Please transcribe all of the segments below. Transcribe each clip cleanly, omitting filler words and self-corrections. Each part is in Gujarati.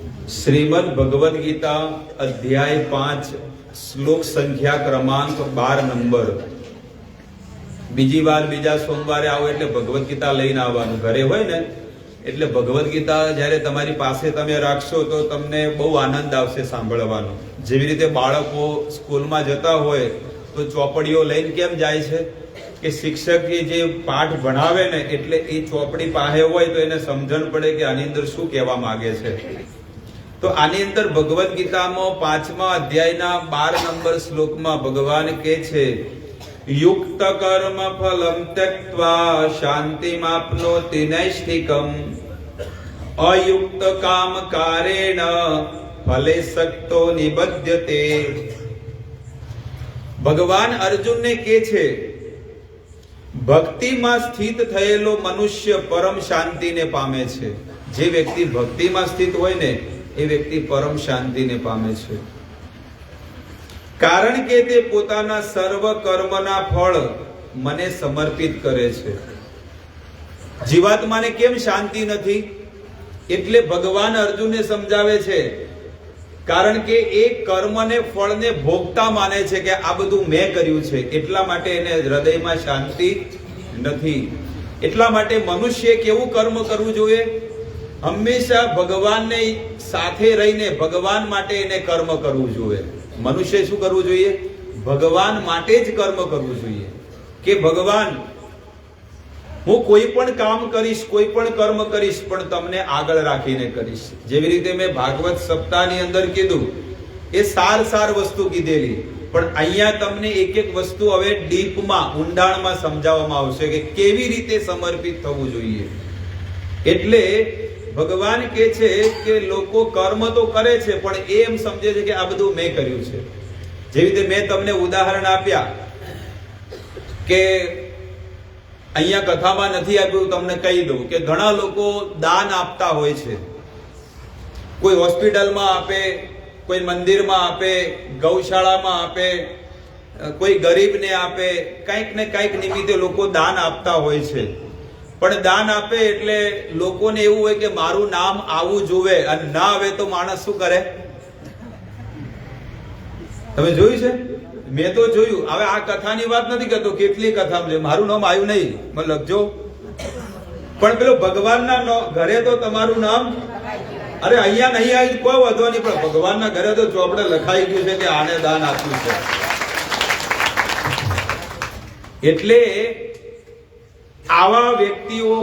श्रीमद् भगवद गीता अध्याय 5 श्लोक संख्या क्रमांक 12 नंबर। બીજી વાર બીજા સોમવારે આવો એટલે ભગવદ ગીતા લઈને આવવાનું। ઘરે હોય ને એટલે ભગવદ ગીતા જ્યારે તમારી પાસે તમે રાખશો તો તમને બહુ આનંદ આવશે સાંભળવાનો। જેવી રીતે બાળકો સ્કૂલમાં જતા હોય તો ચોપડીઓ લઈને કેમ જાય છે કે શિક્ષકે જે પાઠ ભણાવે ને એટલે એ ચોપડી પાસે હોય તો એને સમજણ પડે કે આની અંદર શું કહેવા માંગે છે। તો આની અંદર ભગવદ ગીતામાં 5મા અધ્યાયના 12 નંબર શ્લોકમાં ભગવાન કહે છે, યુક્ત કર્મ ફલમ ત્યક્ત્વા શાંતિમાપ્નોતિ નૈષ્ઠિકમ અયુક્ત કામ કારેણ ફલે સક્તો નિબધ્યતે। ભગવાન અર્જુનને કહે છે, ભક્તિમાં સ્થિત થયેલો મનુષ્ય પરમ શાંતિને પામે છે। જે વ્યક્તિ ભક્તિમાં સ્થિત હોય ને એ વ્યક્તિ પરમ શાંતિને પામે છે, કારણ કે તે પોતાના સર્વ કર્મના ફળ મને સમર્પિત કરે છે। જીવાત્માને કેમ શાંતિ નથી? એટલે ભગવાન અર્જુનને સમજાવે છે, કારણ કે એ કર્મને ફળને ભોગતા માને છે કે આ બધું મેં કર્યું છે, એટલા માટે એને હૃદયમાં શાંતિ નથી। એટલા માટે મનુષ્ય કેવું કર્મ કરવું જોઈએ? હંમેશા ભગવાનને સાથે રહીને ભગવાન માટે એને કર્મ કરવું જોઈએ। મનુષ્ય શું કરવું જોઈએ? ભગવાન માટે જ કર્મ કરવું જોઈએ કે ભગવાન હું કોઈ પણ કામ કરીશ, કોઈ પણ કર્મ કરીશ, પણ તમને આગળ રાખીને કરીશ। જેવી રીતે મેં ભાગવત સપ્તાહની અંદર કીધું એ સાર વસ્તુ કીધેલી, પણ અહીંયા તમને એક એક વસ્તુ હવે ડીપમાં ઊંડાણમાં સમજાવવામાં આવશે કે કેવી રીતે સમર્પિત થવું જોઈએ। એટલે ભગવાન કહે છે કે લોકો કર્મ તો કરે છે પણ એ એમ સમજે છે કે આ બધું મેં કર્યું છે। જેવી રીતે મેં તમને ઉદાહરણ આપ્યા કે અહીંયા કથામાં નથી આપ્યું, તમને કહી દઉં કે ઘણા લોકો દાન આપતા હોય છે। કોઈ હોસ્પિટલમાં આપે, કોઈ મંદિરમાં આપે, ગૌશાળામાં આપે, કોઈ ગરીબને આપે, કંઈક ને કંઈક નિમિત્તે લોકો દાન આપતા હોય છે। પણ દાન આપે એટલે લોકોને એવું હોય કે મારું નામ આવવું જોવે, અને ના આવે તો માણસ શું કરે? તમે જોયું છે? મેં તો જોયું। હવે આ કથાની વાત નથી કરતો, કેટલી કથામાં છે મારું નામ આવ્યું નહીં, મને લખજો, પણ પેલો ભગવાનના ઘરે તો તમારું નામ, અરે અહીંયા નહીં આવ્યું કોઈ વાંધો નહીં, પણ ભગવાનના ઘરે તો ચોપડે લખાઈ ગયું છે કે આને દાન આપ્યું છે। એટલે આવા વ્યક્તિઓ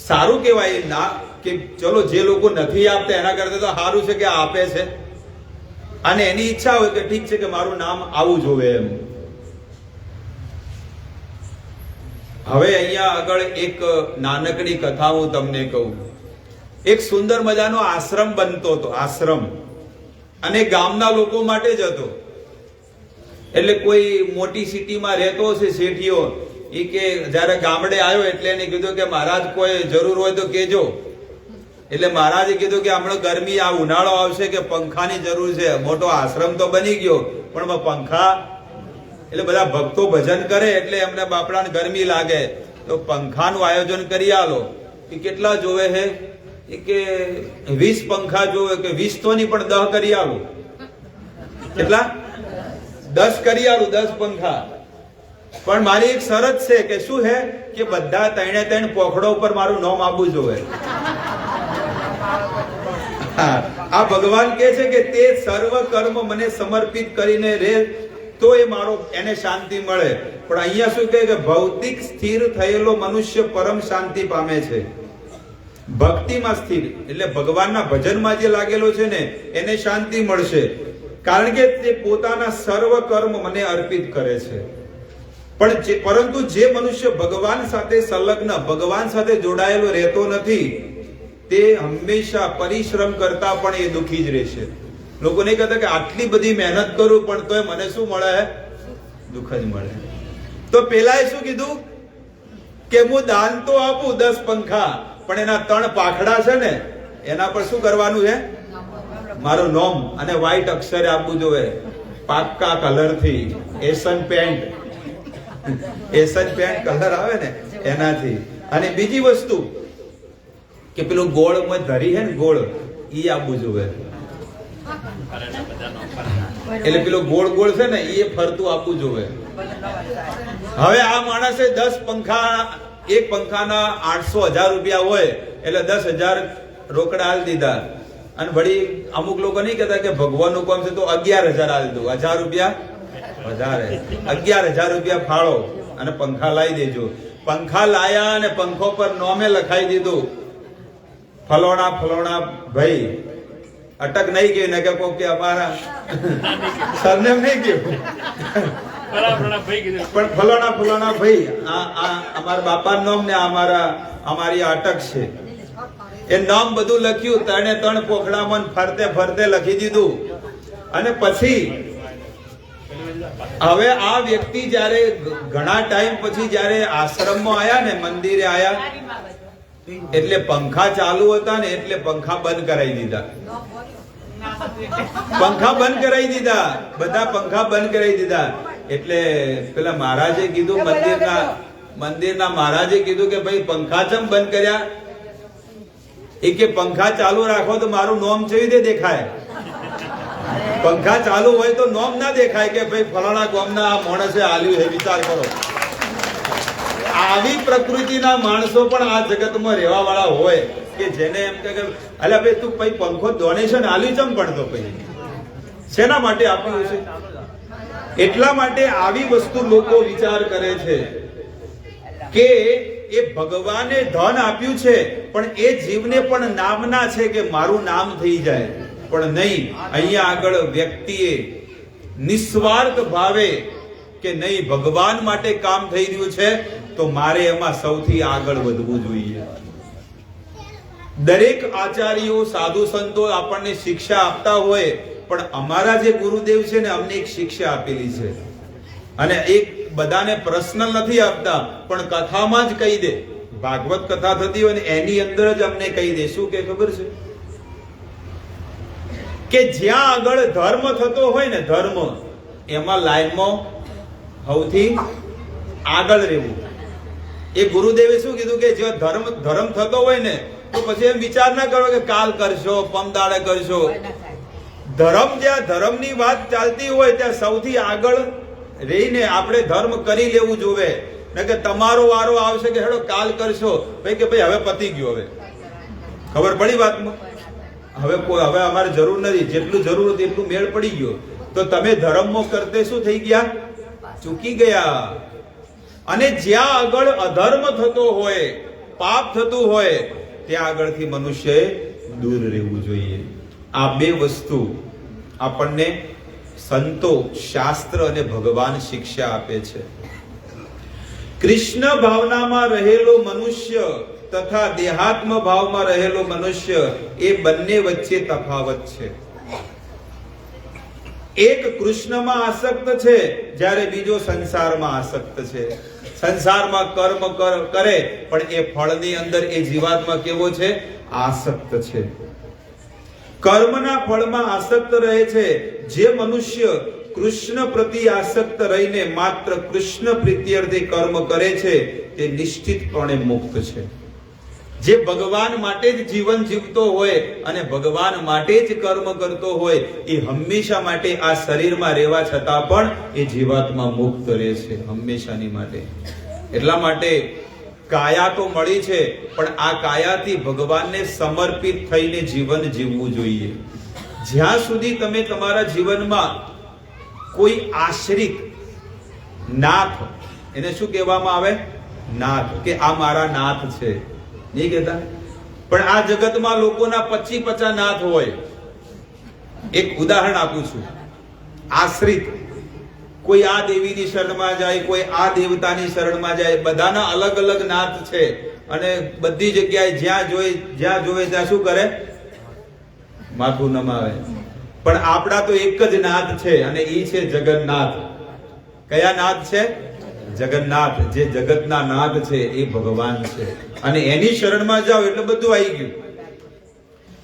સારું કહેવાય ના કે ચલો જે લોકો નથી આપતા એના કરતા તો સારું છે કે આપે છે, અને એની ઈચ્છા હોય કે ઠીક છે કે મારું નામ આવું જોવે એમ। હવે અહીંયા આગળ એક નાનકડી કથા હું તમને કહું। એક સુંદર મજાનો આશ્રમ બનતો હતો, આશ્રમ, અને ગામના લોકો માટે જ હતો। એટલે કોઈ મોટી સિટીમાં રહેતો હશે શેઠીઓ, એ કે જયારે ગામડે આવ્યો એટલે એને કીધું કે મહારાજ કોઈ જરૂર હોય તો કેજો। એટલે મહારાજે કીધું કે હમણાં ગરમી, આ ઉનાળો આવશે કે પંખાની જરૂર છે, મોટો આશ્રમ તો બની ગયો પણ પંખા, એટલે બધા ભક્તો ભજન કરે એટલે એમને બાપડાને ગરમી લાગે તો પંખાનું આયોજન કરી આલો। કે કેટલા જોવે છે? કે 20 પંખા જોવે, કે 20 તો નહીં પણ 10 કરી આલો। કેટલા? 10 કરી આલું, 10 પંખા। પણ મારી એક શરત છે કે શું છે કે બધા 3 પોખડો ઉપર મારું નામ આપવું જોઈએ। આ ભગવાન કહે છે કે તે સર્વ કર્મ મને સમર્પિત કરીને રહે તો એ મારો, એને શાંતિ મળે। પણ અહીંયા શું કહે કે ભૌતિક સ્થિર થયેલો મનુષ્ય પરમ શાંતિ પામે છે। ભક્તિમાં સ્થિર એટલે ભગવાનના ભજનમાં જે લાગેલો છે ને એને શાંતિ મળશે, કારણ કે તે પોતાના સર્વ કર્મ મને અર્પિત કરે છે। પરંતુ જે મનુષ્ય ભગવાન સાથે સંલગ્ન, ભગવાન સાથે જોડાયેલો રહેતો નથી, તે હંમેશા પરિશ્રમ કરતા પણ એ દુખી જ રહેશે। લોકો નહીં કહેતા કે આટલી બધી મહેનત કરું પણ તોય મને શું મળે? દુઃખ જ મળે। તો પેલાએ શું કીધું કે હું દાન તો આપું 10 પંખા, પણ એના 3 પાખડા છે ને એના પર શું કરવાનું છે? મારું નામ અને વ્હાઈટ અક્ષરે આપવું જોઈએ, પાક્કા કલરથી, એશિયન પેન્ટ કલર આવે ને એનાથી। અને બીજી વસ્તુ કે પેલું ગોળ માં ધરી હે ને, ગોળ ઈ આપવું જોઈએ. એટલે પેલો ગોળ ગોળ છે ને એ ફરતું આપવું જોઈએ. હવે આ માણસે 10 પંખા, એક પંખાના 800,000 રૂપિયા હોય એટલે 10,000 રોકડા આલ દીધા. અને વળી અમુક લોકો નહીં કહેતા કે ભગવાનનું કામ છે તો 11,000 આલ દો, 1,000 રૂપિયા વધારે, 11,000 રૂપિયા ફાળો અને પંખા લાવી દેજો. પંખા લાયા અને પંખો પર નોમે લખાઈ દીધું ફલોણા ફલોણા ભાઈ. અટક નહીં ગયું ને કે કોક કે અમારા સરનેમ નહીં ગયું પણ ફલોણા ફલોણા ભાઈ આ અમારા બાપાનું નામ ને અમારી અટક છે. એ નામ બધું લખ્યું, 3 પોખડામાં ફરતે ફરતે લખી દીધું. અને પછી હવે આ વ્યક્તિ જયારે ઘણા ટાઈમ પછી જયારે આશ્રમમાં આયા ને, મંદિરે આયા, એટલે પંખા ચાલુ હતા ને એટલે પંખા બંધ કરાવી દીધા. પંખા બંધ કરાવી દીધા, બધા પંખા બંધ કરાવી દીધા. એટલે પેલા મહારાજે કીધું, મંદિરના મહારાજે કીધું કે ભાઈ પંખા ચમ બંધ કર્યા? એ કે પંખા ચાલુ રાખો તો મારું નોમ કેવી રીતે દેખાય? પંખા ચાલુ હોય તો નોમ ના દેખાય કે ભાઈ ફલાણા ગામના આ માણસે આલ્યું છે. વિચાર કરો, આવી પ્રકૃતિના માણસો પણ આ જગતમાં રહેવા વાળા હોય કે જેને એમ કે અલ્યા ભાઈ તું ભાઈ પંખો ડોનેશન આલ્યું ચમ પડતો પછી શેના માટે આપ્યું છે? એટલા માટે આવી વસ્તુ લોકો વિચાર કરે છે કે એ ભગવાને ધન આપ્યું છે પણ એ જીવને પણ નામના છે કે મારું નામ થઈ જાય. પણ નહીં, અહીંયા આગળ વ્યક્તિએ નિસ્વાર્થ ભાવે કે નહીં ભગવાન માટે કામ થઈ રહ્યું છે તો મારે એમાં સૌથી આગળ વધવું જોઈએ. દરેક આચાર્યો, સાધુ સંતો આપણને શિક્ષા આપતા હોય પણ અમારા જે ગુરુદેવ છે ને અમને એક શિક્ષા આપેલી છે. અને એક બધાને પર્સનલ નથી આપતા પણ કથામાં જ કહી દે. ભાગવત કથા થતી હોય ને એની અંદર જ અમને કહી દે. શું કે ખબર છે કે જ્યાં આગળ ધર્મ થતો હોય ને, ધર્મ એમાં લાઈનમાં સૌથી આગળ રહેવું. એ ગુરુદેવે શું કીધું કે જો ધર્મ થતો હોય ને તો પછી એમ વિચાર ના કરો કે કાલ કરશો, પમદાડે કરશો. જ્યાં ધર્મની વાત ચાલતી હોય ત્યાં સૌથી આગળ રહીને આપણે ધર્મ કરી લેવું જોઈએ. ને કે તમારો વારો આવશે કે હેડો કાલ કરશો, ભાઈ કે ભાઈ હવે પતી ગયો, હવે ખબર પડી વાતમાં, હવે અમારે જરૂર નથી, જેટલું જરૂર હતું એટલું મેળ પડી ગયો. તો તમે ધર્મમાં કરતે શું થઈ ગયા? ચૂકી ગયા. અને જ્યાં આગળ અધર્મ થતો હોય, પાપ થતું હોય ત્યાં આગળથી મનુષ્યએ દૂર રહેવું જોઈએ. આ બે વસ્તુ આપણને સંતો, શાસ્ત્ર અને ભગવાન શિક્ષા આપે છે. કૃષ્ણ ભાવનામાં રહેલો મનુષ્ય તથા દેહાત્મ ભાવમાં રહેલો મનુષ્ય એ બંને વચ્ચે તફાવત છે. એક કૃષ્ણમાં આસક્ત છે જ્યારે બીજો સંસારમાં આસક્ત છે. સંસારમાં કર્મ કરે પણ એ ફળની અંદર એ જીવાત્મા કેવો છે? આસક્ત છે. કર્મના ફળમાં આસક્ત રહે છે. જે મનુષ્ય કૃષ્ણ પ્રતિ આસક્ત રહીને માત્ર કૃષ્ણ પ્રીત્યર્થે કર્મ કરે છે તે નિશ્ચિતપણે મુક્ત છે. જે ભગવાન માટે જ જીવન જીવતો હોય અને ભગવાન માટે જ કર્મ કરતો હોય એ હંમેશા માટે આ શરીરમાં રહેવા છતાં પણ એ જીવાત્મા મુક્ત રહે છે હંમેશાની માટે. એટલા માટે કાયા તો મળી છે પણ આ કાયાથી ભગવાનને સમર્પિત થઈને જીવન જીવવું જોઈએ. જ્યાં સુધી તમે તમારા જીવનમાં કોઈ આશ્રિત નાથ, એને શું કહેવામાં આવે? નાથ, કે આ મારા નાથ છે નહીં કહેતા. પણ આ જગતમાં લોકોના 25-50 નાથ હોય. એક ઉદાહરણ આપું છું. આશ્રિત, કોઈ આ દેવીની શરણમાં જાય, કોઈ આ દેવતાની શરણમાં જાય, બધાના અલગ અલગ નાથ છે અને બધી જગ્યાએ જ્યાં જોવે ત્યાં શું કરે? માથું નમાવે. પણ આપણા તો એક જ નાથ છે અને એ છે જગન્નાથ. કયા નાથ છે? જગન્નાથ. જે જગતના નાથ છે એ ભગવાન છે અને એની શરણમાં જાઓ એટલે બધું આવી ગયું.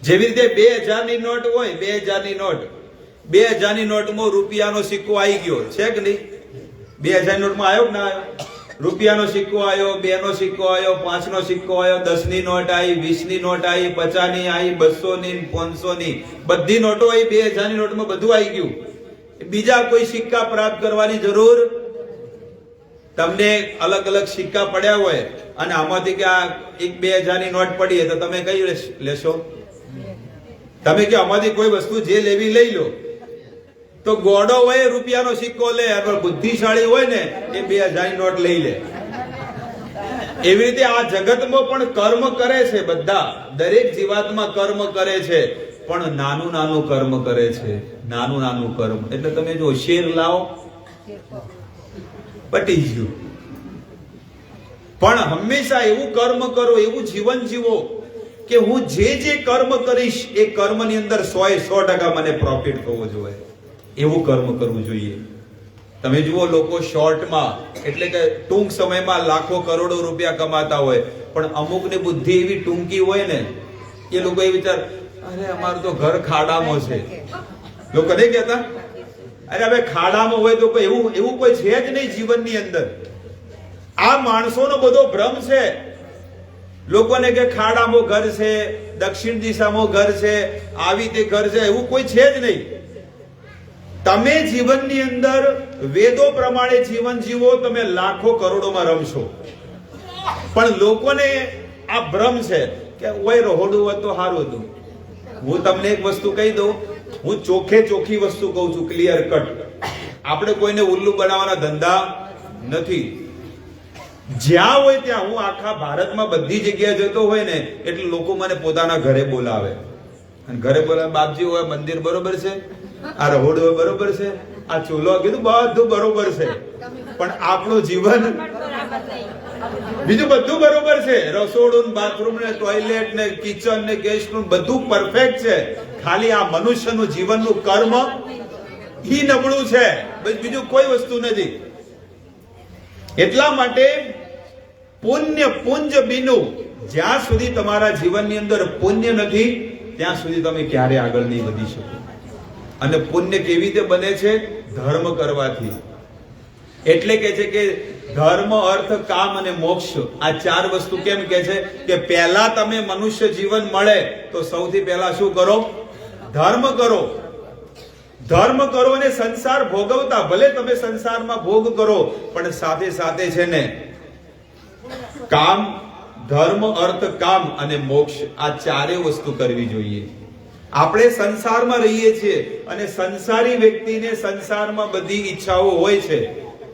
જેવી રીતે 2000 ની નોટ હોય, 2000 ની નોટ, 2000 ની નોટમાં રૂપિયાનો સિક્કો આવી ગયો છે કે નહીં? 2000 ની નોટમાં આવ્યો કે ના આવ્યો? રૂપિયાનો સિક્કો આવ્યો, 2 નો સિક્કો આવ્યો, 5 નો સિક્કો આવ્યો, 10 ની નોટ આવી, 20 ની નોટ આવી, 50 ની આવી, 200 ની, 500 ની, બધી નોટો આવી, 2000 ની નોટમાં બધું આવી ગયું. બીજા કોઈ સિક્કા પ્રાપ્ત કરવાની જરૂર. તમને અલગ અલગ સિક્કા પડ્યા હોય અને આમાંથી કે આ 1-2000 ની નોટ પડી તો તમે કઈ લેશો? તમે કે આમાંથી કોઈ વસ્તુ જે લેવી લઈ લો. તો ગોડો હોય રૂપિયાનો સિક્કો લે, પણ બુદ્ધિશાળી હોય ને એ 2000 ની નોટ લઈ લે. એવી રીતે આ જગતમાં પણ કર્મ કરે છે બધા, દરેક જીવાત્મા કર્મ કરે છે, પણ નાનું નાનું કર્મ કરે છે, નાનું નાનું કર્મ. એટલે તમે જો શેર લાવો પટી ગયું. પણ હંમેશા એવું કર્મ કરો, એવું જીવન જીવો કે હું જે કર્મ કરીશ એ કર્મની અંદર 100% મને પ્રોફિટ થવો જોઈએ. એવું કર્મ કરવું જોઈએ. તમે જુઓ લોકો શોર્ટમાં એટલે કે ટૂંક સમયમાં લાખો કરોડો રૂપિયા કમાતા હોય, પણ અમુકની બુદ્ધિ એવી ટૂંકી હોય ને, એ લોકો એ વિચાર, અરે અમારું તો ઘર ખાડામાં છે. લોકો નહીં કહેતા, અરે હવે ખાડામાં હોય તો એવું કોઈ છે જ નહીં જીવનની અંદર. આ માણસોનો બધો ભ્રમ છે. લોકોને કે ખાડામાં ઘર છે, દક્ષિણ દિશામાં ઘર છે, આવી તે ઘર છે, એવું કોઈ છે જ નહીં. તમે જીવનની અંદર વેદો પ્રમાણે જીવન જીવો, તમે લાખો કરોડોમાં રમશો. પણ લોકોને આ ભ્રમ છે કે ઓય રહોડું હોત તો સારું હતું. હું તમને એક વસ્તુ કહી દઉં, હું ચોખ્ખી વસ્તુ કહું છું, ક્લિયર કટ. આપણે કોઈને ઉલ્લુ બનાવવાના ધંધા નથી. જ્યાં હોય ત્યાં, હું આખા ભારતમાં બધી જગ્યાએ જતો હોય ને એટલે લોકો મને પોતાના ઘરે બોલાવે. અને ઘરે બોલાવે, બાપજી હોય મંદિર બરોબર છે, આ રહોડું બરોબર છે, આ ચૂલો, કીધું બધું બરોબર છે, પણ આપણું જીવન બીજું બધું બરોબર છે. રસોડું, બાથરૂમ ને ટોયલેટ ને કિચન ને ગેસ નું બધું પરફેક્ટ છે. ખાલી આ મનુષ્યનું જીવનનું કર્મ ઈ નબળું છે, બીજું કોઈ વસ્તુ નથી. એટલા માટે પુંજ બીનું, જ્યાં સુધી તમારા જીવનની અંદર પુણ્ય નથી ત્યાં સુધી તમે ક્યારે આગળ નહીં વધી શકો. અને પુણ્ય કેવી રીતે બને છે? ધર્મ કરવાથી. એટલે કે છે કે ધર્મ, અર્થ, કામ અને મોક્ષ, આ 4 વસ્તુ કેમ કે છે કે પહેલા તમે મનુષ્ય જીવન મળે તો સૌથી પહેલા શું કરો? ધર્મ કરો. ધર્મ કરો અને સંસાર ભોગવતા, ભલે તમે સંસારમાં ભોગ કરો, પણ સાથે સાથે છે ને કામ, ધર્મ, અર્થ, કામ અને મોક્ષ, આ 4 વસ્તુ કરવી જોઈએ. આપણે સંસારમાં રહીએ છીએ અને સંસારી વ્યક્તિને સંસારમાં બધી ઈચ્છાઓ હોય છે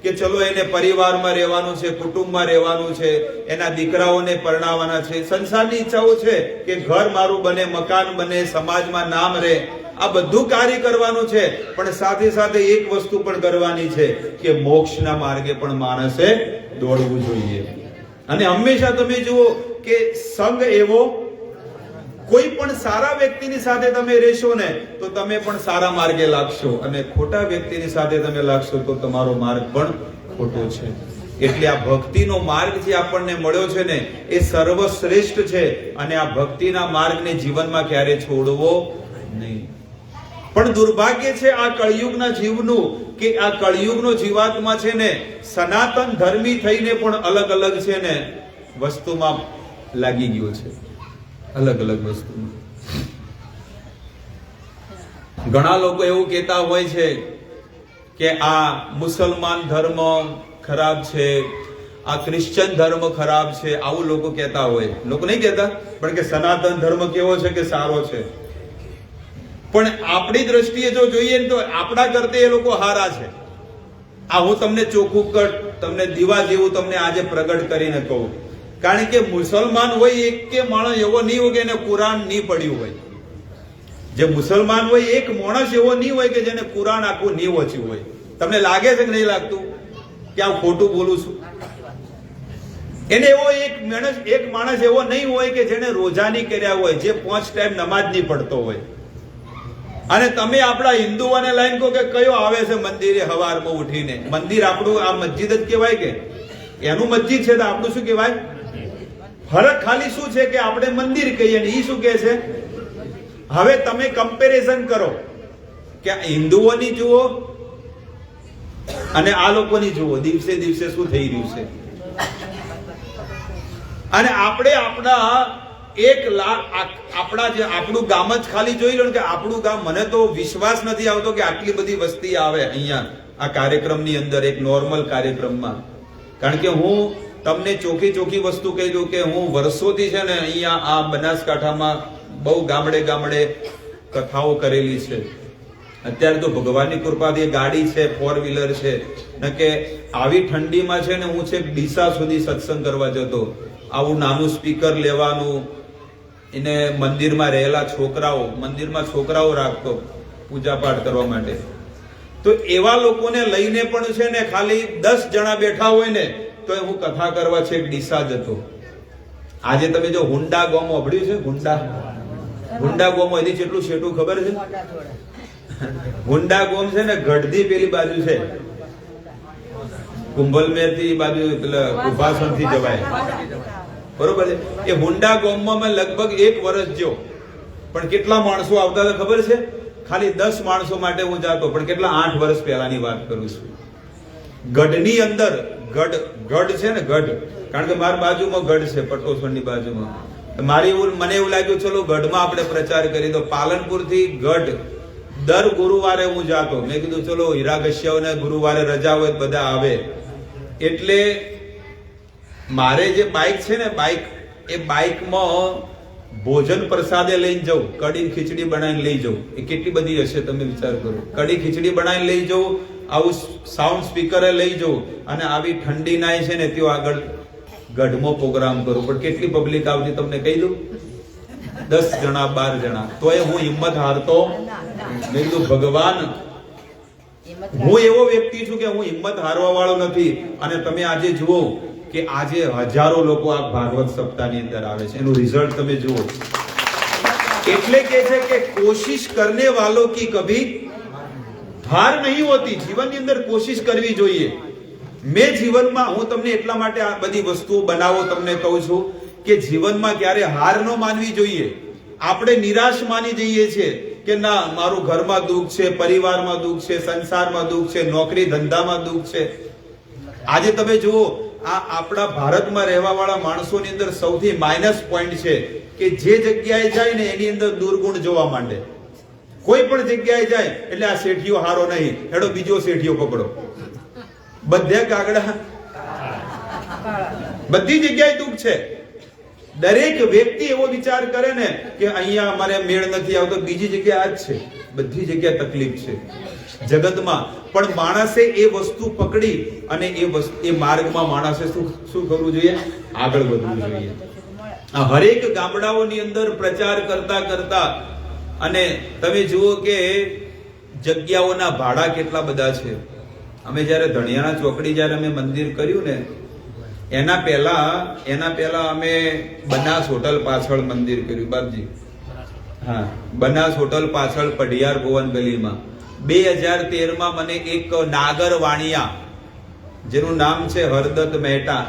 કે ચલો એને પરિવારમાં રહેવાનું છે, કુટુંબમાં રહેવાનું છે, એના દીકરાઓને પરણાવવાના છે, સંસારની ઈચ્છાઓ છે કે ઘર મારું બને, મકાન બને, સમાજમાં નામ રહે. આ બધું કાર્ય કરવાનું છે, પણ સાથે સાથે એક વસ્તુ પણ કરવાની છે કે મોક્ષના માર્ગે પણ માણસે દોડવું જોઈએ. અને હંમેશા તમે જુઓ કે સંગ એવો, કોઈ પણ સારા વ્યક્તિની સાથે તમે રહેશો ને તો તમે પણ સારા માર્ગે લાગશો, અને ખોટા વ્યક્તિની સાથે તમે લાગશો તો તમારો માર્ગ પણ ખોટો છે. એટલે આ ભક્તિનો માર્ગ જે આપણને મળ્યો છે ને એ સર્વશ્રેષ્ઠ છે, અને આ ભક્તિના માર્ગને જીવનમાં ક્યારે છોડવો નહીં. પણ દુર્ભાગ્ય છે આ કળિયુગના જીવનું કે આ કળિયુગનો જીવાત્મા છે ને સનાતન ધર્મી થઈને પણ અલગ અલગ છે ને વસ્તુમાં લાગી ગયો છે, અલગ અલગ વસ્તુમાં. ઘણા લોકો એવું કહેતા હોય છે કે આ મુસલમાન ધર્મ ખરાબ છે, આ ક્રિશ્ચન ધર્મ ખરાબ છે, આવું લોકો કહેતા હોય. લોકો નહીં કહેતા, પણ કે સનાતન ધર્મ કેવો છે કે સારો છે. પણ આપણી દ્રષ્ટિએ જો જોઈએ ને તો આપણા કરતે એ લોકો હારા છે. આ હું તમને ચોખ્ખું તમને દીવા જેવું તમને આજે પ્રગટ કરીને કહું. કારણ કે મુસલમાન હોય એક કે માણસ એવો નહીં હોય કે એને કુરાન નહીં પડ્યું હોય. જે મુસલમાન હોય એક માણસ એવો નહીં હોય કે જેને કુરાન આખું નહીં વાંચ્યું હોય. તમને લાગે છે કે નહીં લાગતું કે આ ખોટું બોલું છું? એને એવો એક માણસ એવો નહીં હોય કે જેને રોજા નહીં કર્યા હોય, જે 5 ટાઈમ નમાજ નહીં પડતો હોય. અને તમે આપણા હિન્દુઓને લાઈન કહો કે કયો આવે છે મંદિરે હવારમાં ઉઠીને? મંદિર આપણું આ મસ્જિદ જ કહેવાય કે એનું મસ્જિદ છે તો આપણું શું કહેવાય? ફરક ખાલી શું છે કે આપણે મંદિર કહીએ ને ઈ શું કહે છે? હવે તમે કમ્પેરિઝન કરો કે હિન્દુઓની જુઓ અને આ લોકોની જુઓ, દિવસે દિવસે શું થઈ રહ્યું છે. અને આપણે આપણા 1 લાખ આપણું ગામ જ ખાલી જોઈ લો ને, કે આપણું ગામ, મને તો વિશ્વાસ નથી આવતો કે આટલી બધી વસ્તી આવે અહીંયા આ કાર્યક્રમની અંદર, એક નોર્મલ કાર્યક્રમમાં. કારણ કે હું તમને ચોખ્ખી વસ્તુ કહી દઉં કે હું વર્ષોથી છે ને અહીંયા આ બનાસકાંઠામાં બહુ ગામડે કથાઓ કરેલી છે. અત્યારે તો ભગવાનની કૃપાથી ગાડી છે, 4 વ્હીલર છે, ને કે આવી ઠંડીમાં છે ને હું છે ડીસા સુધી સત્સંગ કરવા જતો. આવું નાનું સ્પીકર લેવાનું, એને મંદિરમાં રહેલા મંદિરમાં છોકરાઓ રાખતો પૂજા પાઠ કરવા માટે. તો એવા લોકોને લઈને પણ છે ને ખાલી 10 જણા બેઠા હોય ને તો હું કથા કરવા છે ડીસા જતો. આજે તમે જો હુંડા ગોમ સાંભળ્યું છે? હુંડા ગોમ એની જેટલું શેઠું ખબર છે? હુંડા ગોમ છે ને ગઢથી પેલી બાજુ છે, કુંભલમેર થી બાજુ પેલા ઉભાસણ થી જવાય, બરોબર છે. એ હુંડા ગોમમાં મેં લગભગ 1 વર્ષ જો, પણ કેટલા માણસો આવતા હતા ખબર છે? ખાલી 10 માણસો માટે હું જાતો, પણ કેટલા 8 વર્ષ પહેલાની વાત કરું છું. ગઢની અંદર ગઢ છે ને, ગઢ, કારણ કે મારી બાજુમાં ગઢ છે, પટોસણની બાજુમાં. મને એવું લાગ્યું ચલો ગઢમાં આપણે પ્રચાર કરી દો. પાલનપુર થી ગઢ દર ગુરુવારે હું જાતો. મેં કીધું ચલો હીરાગસ્યાઓને ગુરુવારે રજા હોય, બધા આવે. એટલે મારે જે બાઇક છે ને, એ બાઇકમાં ભોજન પ્રસાદે લઈને જવું, કઢી ખીચડી બનાવીને લઈ જવું. એ કેટલી બધી હશે તમે વિચાર કરો. કઢી ખીચડી બનાવીને લઈ જવું, આવું સાઉન્ડ સ્પીકરે લઈ જવું, અને આવી ઠંડી નાય છે ને ત્યાં આગળ ગઢમાં પ્રોગ્રામ કરું. પણ કેટલી પબ્લિક આવતી તમને કહી દઉં, 10 જણા 12 જણા. તોય હું હિંમત હારતો. મેં કીધું ભગવાન, હું એવો વ્યક્તિ છું કે હું હિંમત હારવા વાળો નથી. અને તમે આજે જુઓ કે આજે હજારો લોકો આ ભાગવત સપ્તાહની અંદર આવે છે, એનું રિઝલ્ટ તમે જુઓ. એટલે કે છે કે કોશિશ કરને વાલો કી કભી હાર નહીં હોતી. જીવનની અંદર કોશિશ કરવી જોઈએ. મેં જીવનમાં, હું તમને એટલા માટે આ બધી વસ્તુઓ બનાવો તમને કહું છું કે જીવનમાં ક્યારે હાર ન માનવી જોઈએ. આપણે નિરાશ માની જઈએ છીએ કે ના, મારું ઘરમાં દુઃખ છે, પરિવારમાં દુઃખ છે, સંસારમાં દુઃખ છે, નોકરી ધંધામાં દુઃખ છે. આજે તમે જુઓ આ આપણા ભારતમાં રહેવા વાળા માણસોની અંદર સૌથી માઇનસ પોઈન્ટ છે કે જે જગ્યાએ જાય ને એની અંદર દુર્ગુણ જોવા માંડે. કોઈ પણ જગ્યાએ જાય એટલે આ શેઠિયો હારો નહીં, હેડો બીજો શેઠિયો પકડો. બધે કાગડા, બધી જગ્યાએ દુઃખ છે. દરેક વ્યક્તિ એવો વિચાર કરે ને કે અહીંયા અમારે મેળ નથી આવતો, બીજી જગ્યાએ આ જ છે. બધી જગ્યાએ તકલીફ છે જગતમાં. પણ માણસે એ વસ્તુ પકડી અને એ માર્ગમાં માણસે શું કરવું જોઈએ? આગળ વધવું જોઈએ. હરેક ગામડાઓની અંદર પ્રચાર કરતા અને તમે જુઓ કે જગ્યાઓના ભાડા કેટલા બધા છે. અમે જયારે ધણિયાણા ચોકડી જયારે અમે મંદિર કર્યું ને, એના પહેલા અમે બનાસ હોટલ પાછળ મંદિર કર્યું બાપજી. હા, બનાસ હોટલ પાછળ પઢિયાર ભુવન ગલીમાં 2013માં મને એક નાગર વાણિયા, જેનું નામ છે હરદત્ત મહેતા,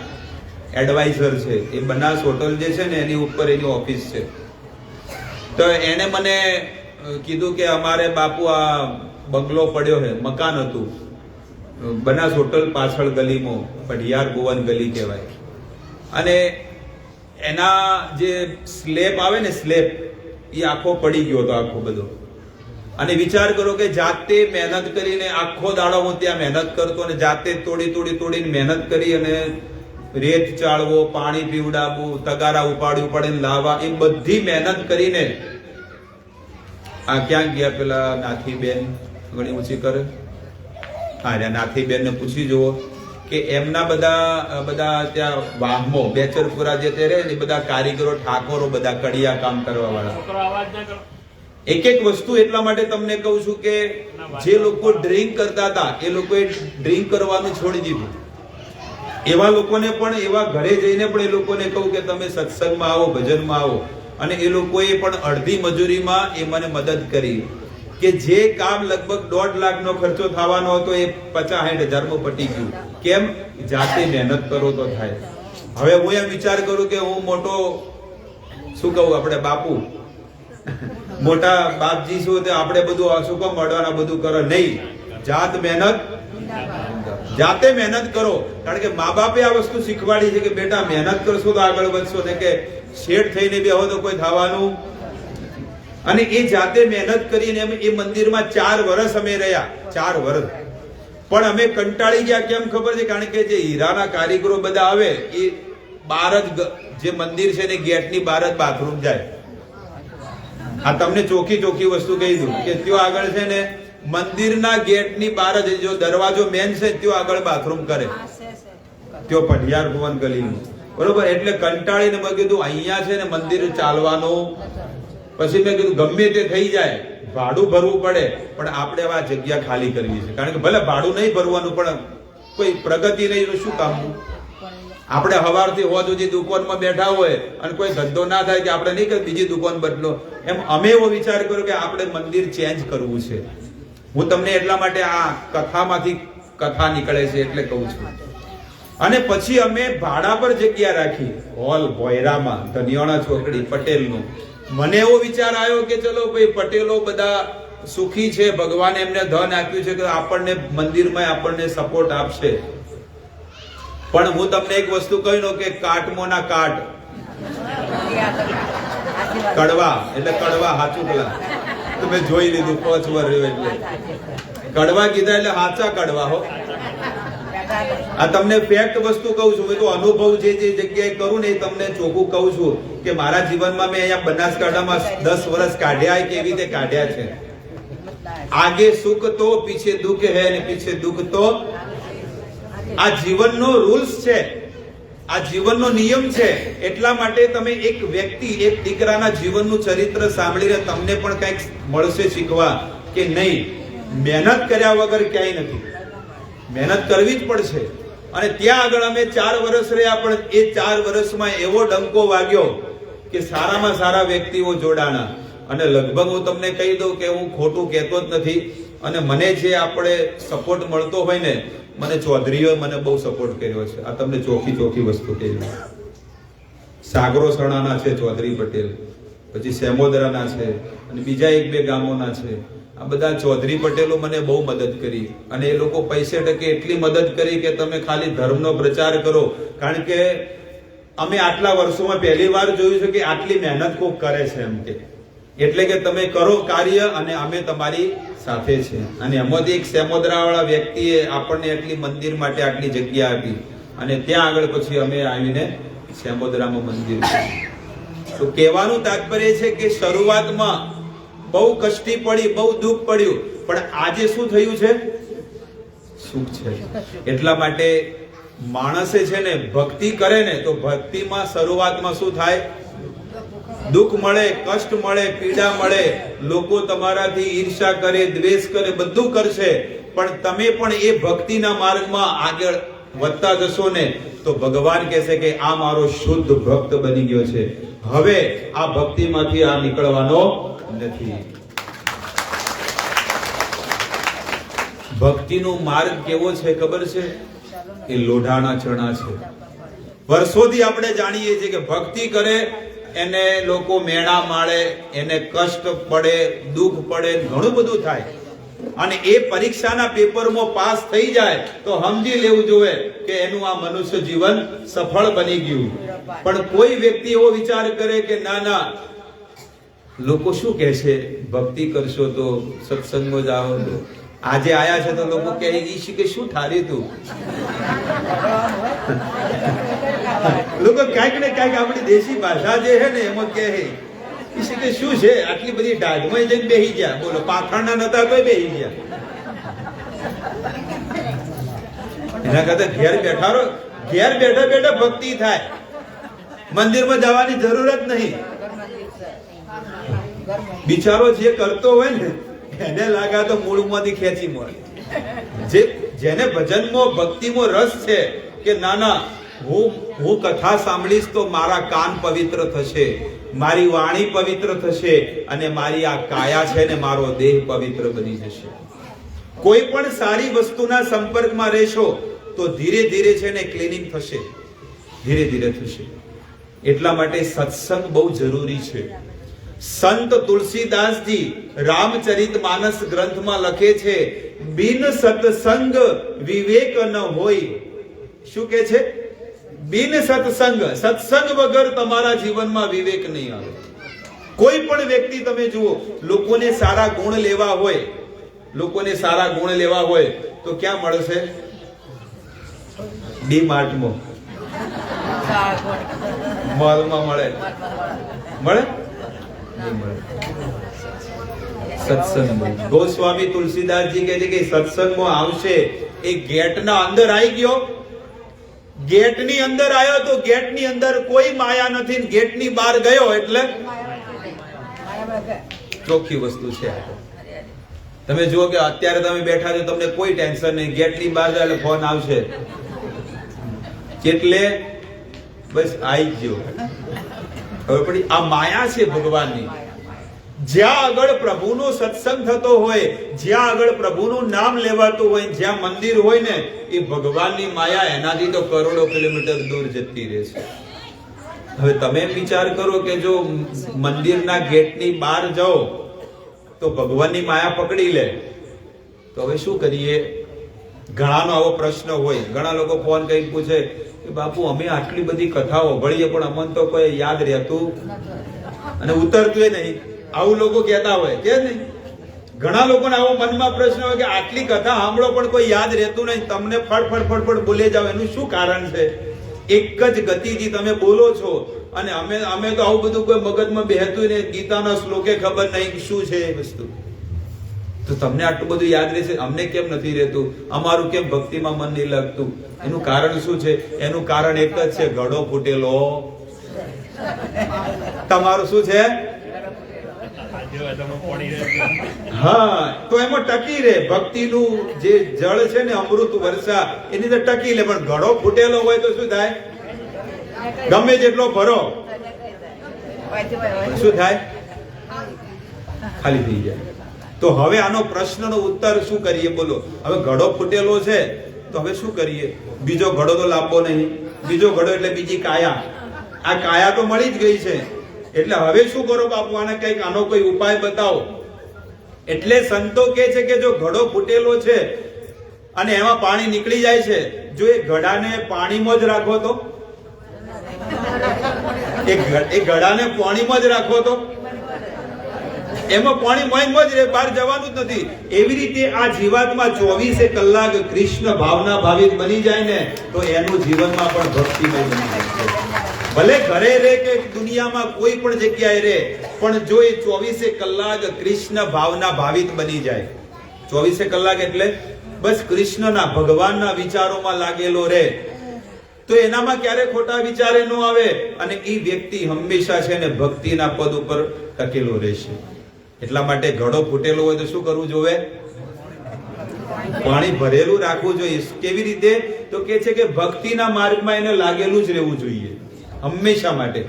એડવાઇઝર છે. એ બનાસ હોટલ જે છે ને એની ઉપર એની ઓફિસ છે. તો એને મને કીધું કે અમારે બાપુ આ બંગલો પડ્યો છે, મકાન હતું બનાસ હોટલ પાછળ ગલીમાં, પઢિયાર ભુવન ગલી કહેવાય. અને એના જે સ્લેબ આવે ને, સ્લેબ એ આખો પડી ગયો હતો, આખો બધો. અને વિચાર કરો કે જાતે મહેનત કરીને આખો દાડો હું ત્યાં મહેનત કરતો અને જાતે તોડીને મહેનત કરી અને રેત ચાળવો, પાણી પીવડાવવું, તગારા ઉપાડીને લાવવા, એ બધી મહેનત કરીને આ ક્યાં ગયા પેલા નાથીબેન, ઘણી ઊંચી કરે, હા નાથીબેન ને પૂછી જુઓ કે એમના બધા ત્યાં વાહમો બેચરપુરા જે તે રહે ને, બધા કારીગરો, ઠાકોરો, બધા કડિયા કામ કરવા વાળા. એક વસ્તુ એટલા માટે તમને કહું છું કે જે લોકો ડ્રિંક કરતા હતા એ લોકોએ ડ્રિંક કરવાનું છોડી દીધું. એવા લોકોને પણ, એવા ઘરે જઈને પણ એ લોકોને કહું કે તમે સત્સંગમાં આવો, ભજનમાં આવો. અને એ લોકોએ પણ અડધી મજૂરીમાં એ મને મદદ કરી કે જે કામ લગભગ 1.5 લાખનો ખર્ચો થવાનો હતો એ 50-60 હજારમાં પટી ગયું. કેમ? જાતે મહેનત કરો તો થાય. હવે હું એમ વિચાર કરું કે હું મોટો, શું કહું, આપણે બાપુ, મોટા બાપજી શું, આપણે બધું શું કામ મળવાના બધું કરો? નહીં, જાત મહેનત જાતે મહેનત કરો. કારણ કે મા બાપે આ વસ્તુ શીખવાડી છે કે બેટા મહેનત કરશો તો આગળ વધશો, ને કે શેઠ થઈને બેહો તો કોઈ થવાનું. અને એ જાતે મહેનત કરીને એ મંદિરમાં 4 વર્ષ અમે રહ્યા, 4 વર્ષ. પણ અમે કંટાળી ગયા. કેમ ખબર છે? કારણ કે જે હીરાના કારીગરો બધા આવે એ બહાર જ, જે મંદિર છે ને ગેટની બહાર જ બાથરૂમ જાય. આ તમને ચોખ્ખી ચોખ્ખી વસ્તુ કહી દઉં કે ત્યાં આગળ છે ને મંદિરના ગેટની બહાર જ, જો દરવાજો મેન છે ત્યાં આગળ બાથરૂમ કરે, ત્યાં પઢિયાર ભુવન ગલીમાં, બરોબર. એટલે કંટાળીને મેં કીધું અહીંયા છે ને મંદિર ચાલવાનું. પછી મેં કીધું ગમે તે થઈ જાય, ભાડું ભરવું પડે, પણ આપણે આ જગ્યા ખાલી કરવી છે. કારણ કે ભલે ભાડું નહીં ભરવાનું, પણ કોઈ પ્રગતિ નહીં તો શું કામનું? આપણે સવારથી હોવા સુધી દુકાનમાં બેઠા હોય અને કોઈ ધંધો ના થાય કે આપણે નહીં કે બીજી દુકાન બદલો. એમ અમે એવો વિચાર કર્યો કે આપણે મંદિર ચેન્જ કરવું છે. હું તમને એટલા માટે આ કથામાંથી કથા નીકળે છે એટલે કહું છું. અને પછી અમે ભાડા પર જગ્યા રાખી, હોલ ભોયરામાં, ધનિયાણા ચોકડી પટેલનું. મને એવો વિચાર આવ્યો કે ચલો ભાઈ પટેલો બધા સુખી છે, ભગવાન એમને ધન આપ્યું છે કે આપણને મંદિરમાં આપણને સપોર્ટ આપશે. પણ હું તમને એક વસ્તુ કહી દઉં કે કાટમોના કાટ, કડવા એટલે કડવા હાચું પેલા તમે જોઈ લીધું 5 વર્ષ એટલે કડવા કીધા એટલે હાચા કડવા હો. આ તમને ફેક્ટ વસ્તુ કહું છું, તો અનુભવ જે જગ્યાએ કરું ને એ તમને ચોખ્ખું કહું છું કે મારા જીવનમાં મેં અહીંયા બનાસકાંઠામાં 10 વર્ષ કાઢ્યા, કેવી રીતે કાઢ્યા છે. આગે સુખ તો પીછે દુઃખ હે ને પીછે દુઃખ તો. આ જીવનનો રૂલ્સ છે, આ જીવનનો નિયમ છે. એટલા માટે તમે એક વ્યક્તિ, એક દીકરાના જીવનનું ચરિત્ર સાંભળીને તમને પણ કંઈક મળશે શીખવા કે નહીં, મહેનત કર્યા વગર ક્યાંય નથી, મહેનત કરવી જ પડશે. અને ત્યાં આગળ અમે 4 વર્ષ રહ્યા, પણ એ 4 વર્ષમાં એવો ડંકો વાગ્યો કે સારામાં સારા વ્યક્તિઓ જોડાણા. અને લગભગ હું તમને કહી દઉં કે હું ખોટું કહેતો જ નથી. અને મને જે આપણે સપોર્ટ મળતો હોય ને, મને ચૌધરીઓ મને બહુ સપોર્ટ કર્યો છે. આ તમને ચોખ્ખી વસ્તુ કહી. સાગરો સણાના છે ચૌધરી પટેલ, પછી સેમોદરાના છે, અને બીજા 1-2 ગામોના છે. આ બધા ચૌધરી પટેલો મને બહુ મદદ કરી. અને એ લોકો પૈસે ટકે એટલી મદદ કરી કે તમે ખાલી ધર્મનો પ્રચાર કરો. કારણ કે અમે આટલા વર્ષોમાં પહેલી વાર જોયું છે કે આટલી મહેનત કોક કરે છે એમ કે. એટલે કે તમે કરો કાર્ય અને અમે તમારી સાથે છે. અને એમાંથી એક સેમોદરાવાળા વ્યક્તિએ આપણને એટલી મંદિર માટે આટલી જગ્યા આપી. અને ત્યાં આગળ પછી અમે આવીને સેમોદરામાં મંદિર. તો કહેવાનું તાત્પર્ય છે કે શરૂઆતમાં બહુ કષ્ટી પડી, બહુ દુઃખ પડ્યું, પણ આજે શું થયું છે? સુખ છે. એટલા માટે માણસે છે ને ભક્તિ કરે ને તો ભક્તિમાં શરૂઆતમાં શું થાય? દુઃખ મળે, કષ્ટ મળે, પીડા મળે, લોકો તમારાથી ઈર્ષા કરે, દ્વેષ કરે, બધું કરશે. પણ તમે પણ એ ભક્તિના માર્ગમાં આગળ વધતા જશો ને તો ભગવાન કહેશે કે આ મારો શુદ્ધ ભક્ત બની ગયો છે, હવે આ ભક્તિમાંથી આ નીકળવાનો નથી. ભક્તિનો માર્ગ કેવો છે ખબર છે? એ લોઢાના ચણા છે. વર્ષોથી આપણે જાણીએ છીએ કે ભક્તિ કરે એને લોકો મેણા માળે, એને કષ્ટ પડે, દુઃખ પડે, ઘણું બધું થાય. અને એ પરીક્ષાના પેપરમાં પાસ થઈ જાય તો સમજી લેવું જોઈએ કે એનું આ મનુષ્ય જીવન સફળ બની ગયું. પણ કોઈ વ્યક્તિ એવો વિચાર કરે કે ના ના, લોકો શું કહેશે, ભક્તિ કરશો તો, સત્સંગમાં જાઓ તો, આજે આયા છે તો લોકો કહે કે શું ઠારી તું. લોકો ક્યાંક ને ક્યાંક આપણી દેશી ભાષા જે છે ને એમાં કહે કે શું છે આટલી બધી ઢાઢમાં જઈને બેસી ગયા. બોલો, પાખણના નતા કોઈ બેસી ગયા. એના કરતા ઘેર બેઠા બેઠા ભક્તિ થાય, મંદિરમાં જવાની જરૂર જ નહીં. બિચારો જે કરતો હોય ને એને લાગે તો મૂળમાંથી ખેંચી મળે. જેને ભજનમાં ભક્તિમાં રસ છે કે ના ના, હું કથા સાંભળીશ તો મારા કાન પવિત્ર થશે, મારી વાણી પવિત્ર થશે, અને મારી આ કાયા છે ને મારો દેહ પવિત્ર બની જશે. કોઈ પણ સારી વસ્તુના સંપર્કમાં રહેશો તો ધીરે ધીરે છે ને ક્લિનિંગ થશે, ધીરે ધીરે થશે. એટલા માટે સત્સંગ બહુ જરૂરી છે. સંત તુલસીદાસજી રામચરિતમાનસ ગ્રંથમાં લખે છે, બિન સત્સંગ વિવેક ન હોય. શું કે છે? બિન સત્સંગ, સત્સંગ વગર તમારા જીવનમાં વિવેક નહીં આવે. કોઈ પણ વ્યક્તિ તમે જુઓ, લોકોને સારા ગુણ લેવા હોય, લોકોને સારા ગુણ લેવા હોય તો ક્યાં મળશે? ડી માર્ટમાં, મોલમાં મળે? મળે? સત્સંગ. ગોસ્વામી તુલસીદાસજી કહે છે કે સત્સંગમાં આવશે, એ ગેટના અંદર આવી ગયો, ગેટની અંદર આવ્યો તો ગેટની અંદર કોઈ માયા નથી, ગેટની બહાર ગયો એટલે ચોખ્ખી વસ્તુ છે. તમે જુઓ કે અત્યારે તમે બેઠા છો, તમને કોઈ ટેન્શન નહીં, ગેટની બહાર જાય એટલે ફોન આવશે, એટલે બસ આવી ગયો. હવે પડી આ માયા છે ભગવાનની. જ્યાં આગળ પ્રભુનો સત્સંગ થતો હોય, જ્યાં આગળ પ્રભુનું નામ લેવાતું હોય, જ્યાં મંદિર હોય ને, એ ભગવાનની માયા એનાથી તો કરોડો કિલોમીટર દૂર જતી રહે છે. હવે તમે વિચાર કરો કે જો મંદિરના ગેટની બહાર જાઓ તો ભગવાનની માયા પકડી લે, તો હવે શું કરીએ? ઘણાનો આવો પ્રશ્ન હોય. ઘણા લોકો ફોન કરીને પૂછે કે બાપુ અમે આટલી બધી કથાઓ ભણીએ પણ અમને તો કોઈ યાદ રહેતું અને ઉતરતું નહીં. આવું લોકો કહેતા હોય કે નહીં? ઘણા લોકોને આવો મનમાં પ્રશ્ન હોય કે આટલી કથા સાંભળો પણ કોઈ યાદ રહેતું નહીં, તમને ફડ બોલે જાવ. એનું શું કારણ છે? એક જ ગતિથી તમે બોલો છો અને અમે તો આવું બધું કોઈ મગજમાં બેહતું ને, ગીતાના શ્લોકે ખબર નહીં શું છે એ વસ્તુ. તો તમને આટલું બધું યાદ રહેશે, અમને કેમ નથી રહેતું? અમારું કેમ ભક્તિમાં મન નહીં લાગતું? એનું કારણ શું છે? એનું કારણ એક જ છે, ઘડો ફૂટેલો. તમારું શું છે? હા, તો એમાં ટકી રહે. ભક્તિનું જે જળ છે ને, અમૃત વર્ષા, એની અંદર ટકી લે. પણ ઘડો ફૂટેલો હોય તો શું થાય? ગમે જેટલો ભરો શું થાય? ખાલી થઈ જાય. તો હવે આનો પ્રશ્નનો ઉત્તર શું કરીએ? બોલો. હવે ઘડો ફૂટેલો છે તો હવે શું કરીએ? બીજો ઘડો તો લાવવો નહીં. બીજો ઘડો એટલે બીજી કાયા. આ કાયા તો મળી જ ગઈ છે, એટલે હવે શું કરો બાપુ? આને કઈક આનો કોઈ ઉપાય બતાવો. એટલે સંતો કહે છે કે જો ઘડો ફૂટેલો છે અને એમાં પાણી નીકળી જાય છે, જો એ ઘડાને પાણીમાં જ રાખો તો, એ ઘડાને પાણીમાં જ રાખો તો એમાં પાણી મોય જ રહે, બહાર જવાનું જ નથી. એવી રીતે આ જીવાત્મા 24 કલાક કૃષ્ણ ભાવના ભાવિત બની જાય ને, તો એનું જીવનમાં પણ ભક્તિમય બની જાય. ભલે ઘરે રહે કે દુનિયામાં કોઈ પણ જગ્યાએ રહે, પણ જો એ 24 કલાક કૃષ્ણ ભાવના ભાવિત બની જાય, 24 કલાક એટલે બસ કૃષ્ણના ભગવાનના વિચારોમાં લાગેલો રહે, તો એનામાં ક્યારે ખોટા વિચારે ન આવે અને એ વ્યક્તિ હંમેશા છે ને ભક્તિના પદ ઉપર ટકેલો રહેશે. એટલા માટે ઘડો ફૂટેલો હોય તો શું કરવું જોવે? પાણી ભરેલું રાખવું જોઈએ. કેવી રીતે? તો કે છે કે ભક્તિના માર્ગમાં એને લાગેલું જ રહેવું જોઈએ હંમેશા માટે.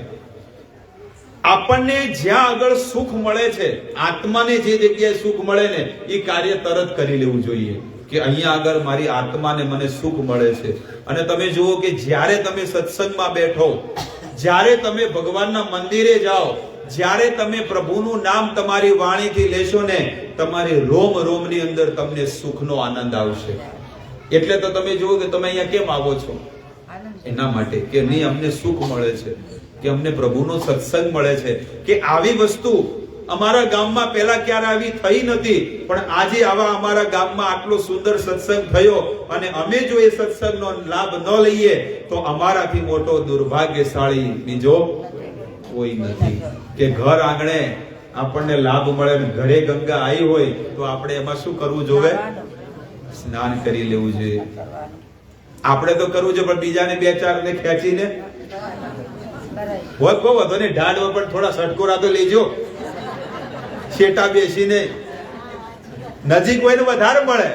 આપણને જ્યાં આગળ સુખ મળે છે, આત્માને જે જગ્યાએ સુખ મળે ને, એ કાર્ય તરત કરી લેવું જોઈએ કે અહીંયા આગળ મારી આત્માને મને સુખ મળે છે. અને તમે જુઓ કે જ્યારે તમે સત્સંગમાં બેઠો, જ્યારે તમે ભગવાનના મંદિરે જાઓ, જ્યારે તમે પ્રભુનું નામ તમારી વાણીથી લેશો ને, તમારી રોમ રોમની અંદર તમને સુખનો આનંદ આવશે. એટલે તો તમે જુઓ કે તમે અહીંયા કેમ આવો છો? એના માટે કે નહીં અમને સુખ મળે છે, કે અમને પ્રભુનો સત્સંગ મળે છે. કે આવી વસ્તુ અમારા ગામમાં પહેલા ક્યારે આવી થઈ નથી, પણ આજે આવા અમારા ગામમાં આટલો સુંદર સત્સંગ થયો અને અમે જો એ સત્સંગનો લાભ ન લઈએ તો અમારાથી મોટો દુર્ભાગ્યશાળી બીજો કોઈ નથી. કે ઘર આંગણે આપણને લાભ મળે, ઘરે ગંગા આવી હોય તો આપણે એમાં શું કરવું જોઈએ? સ્નાન કરી લેવું જોઈએ. આપણે તો કરવું છે, પણ બીજાને બે ચાર ને ખેંચીને હોત બહુ વધો ને ઢાળ પર થોડા સટકોરા તો લેજો. શેટા બેસીને નજીક હોય ને વધારે મળે,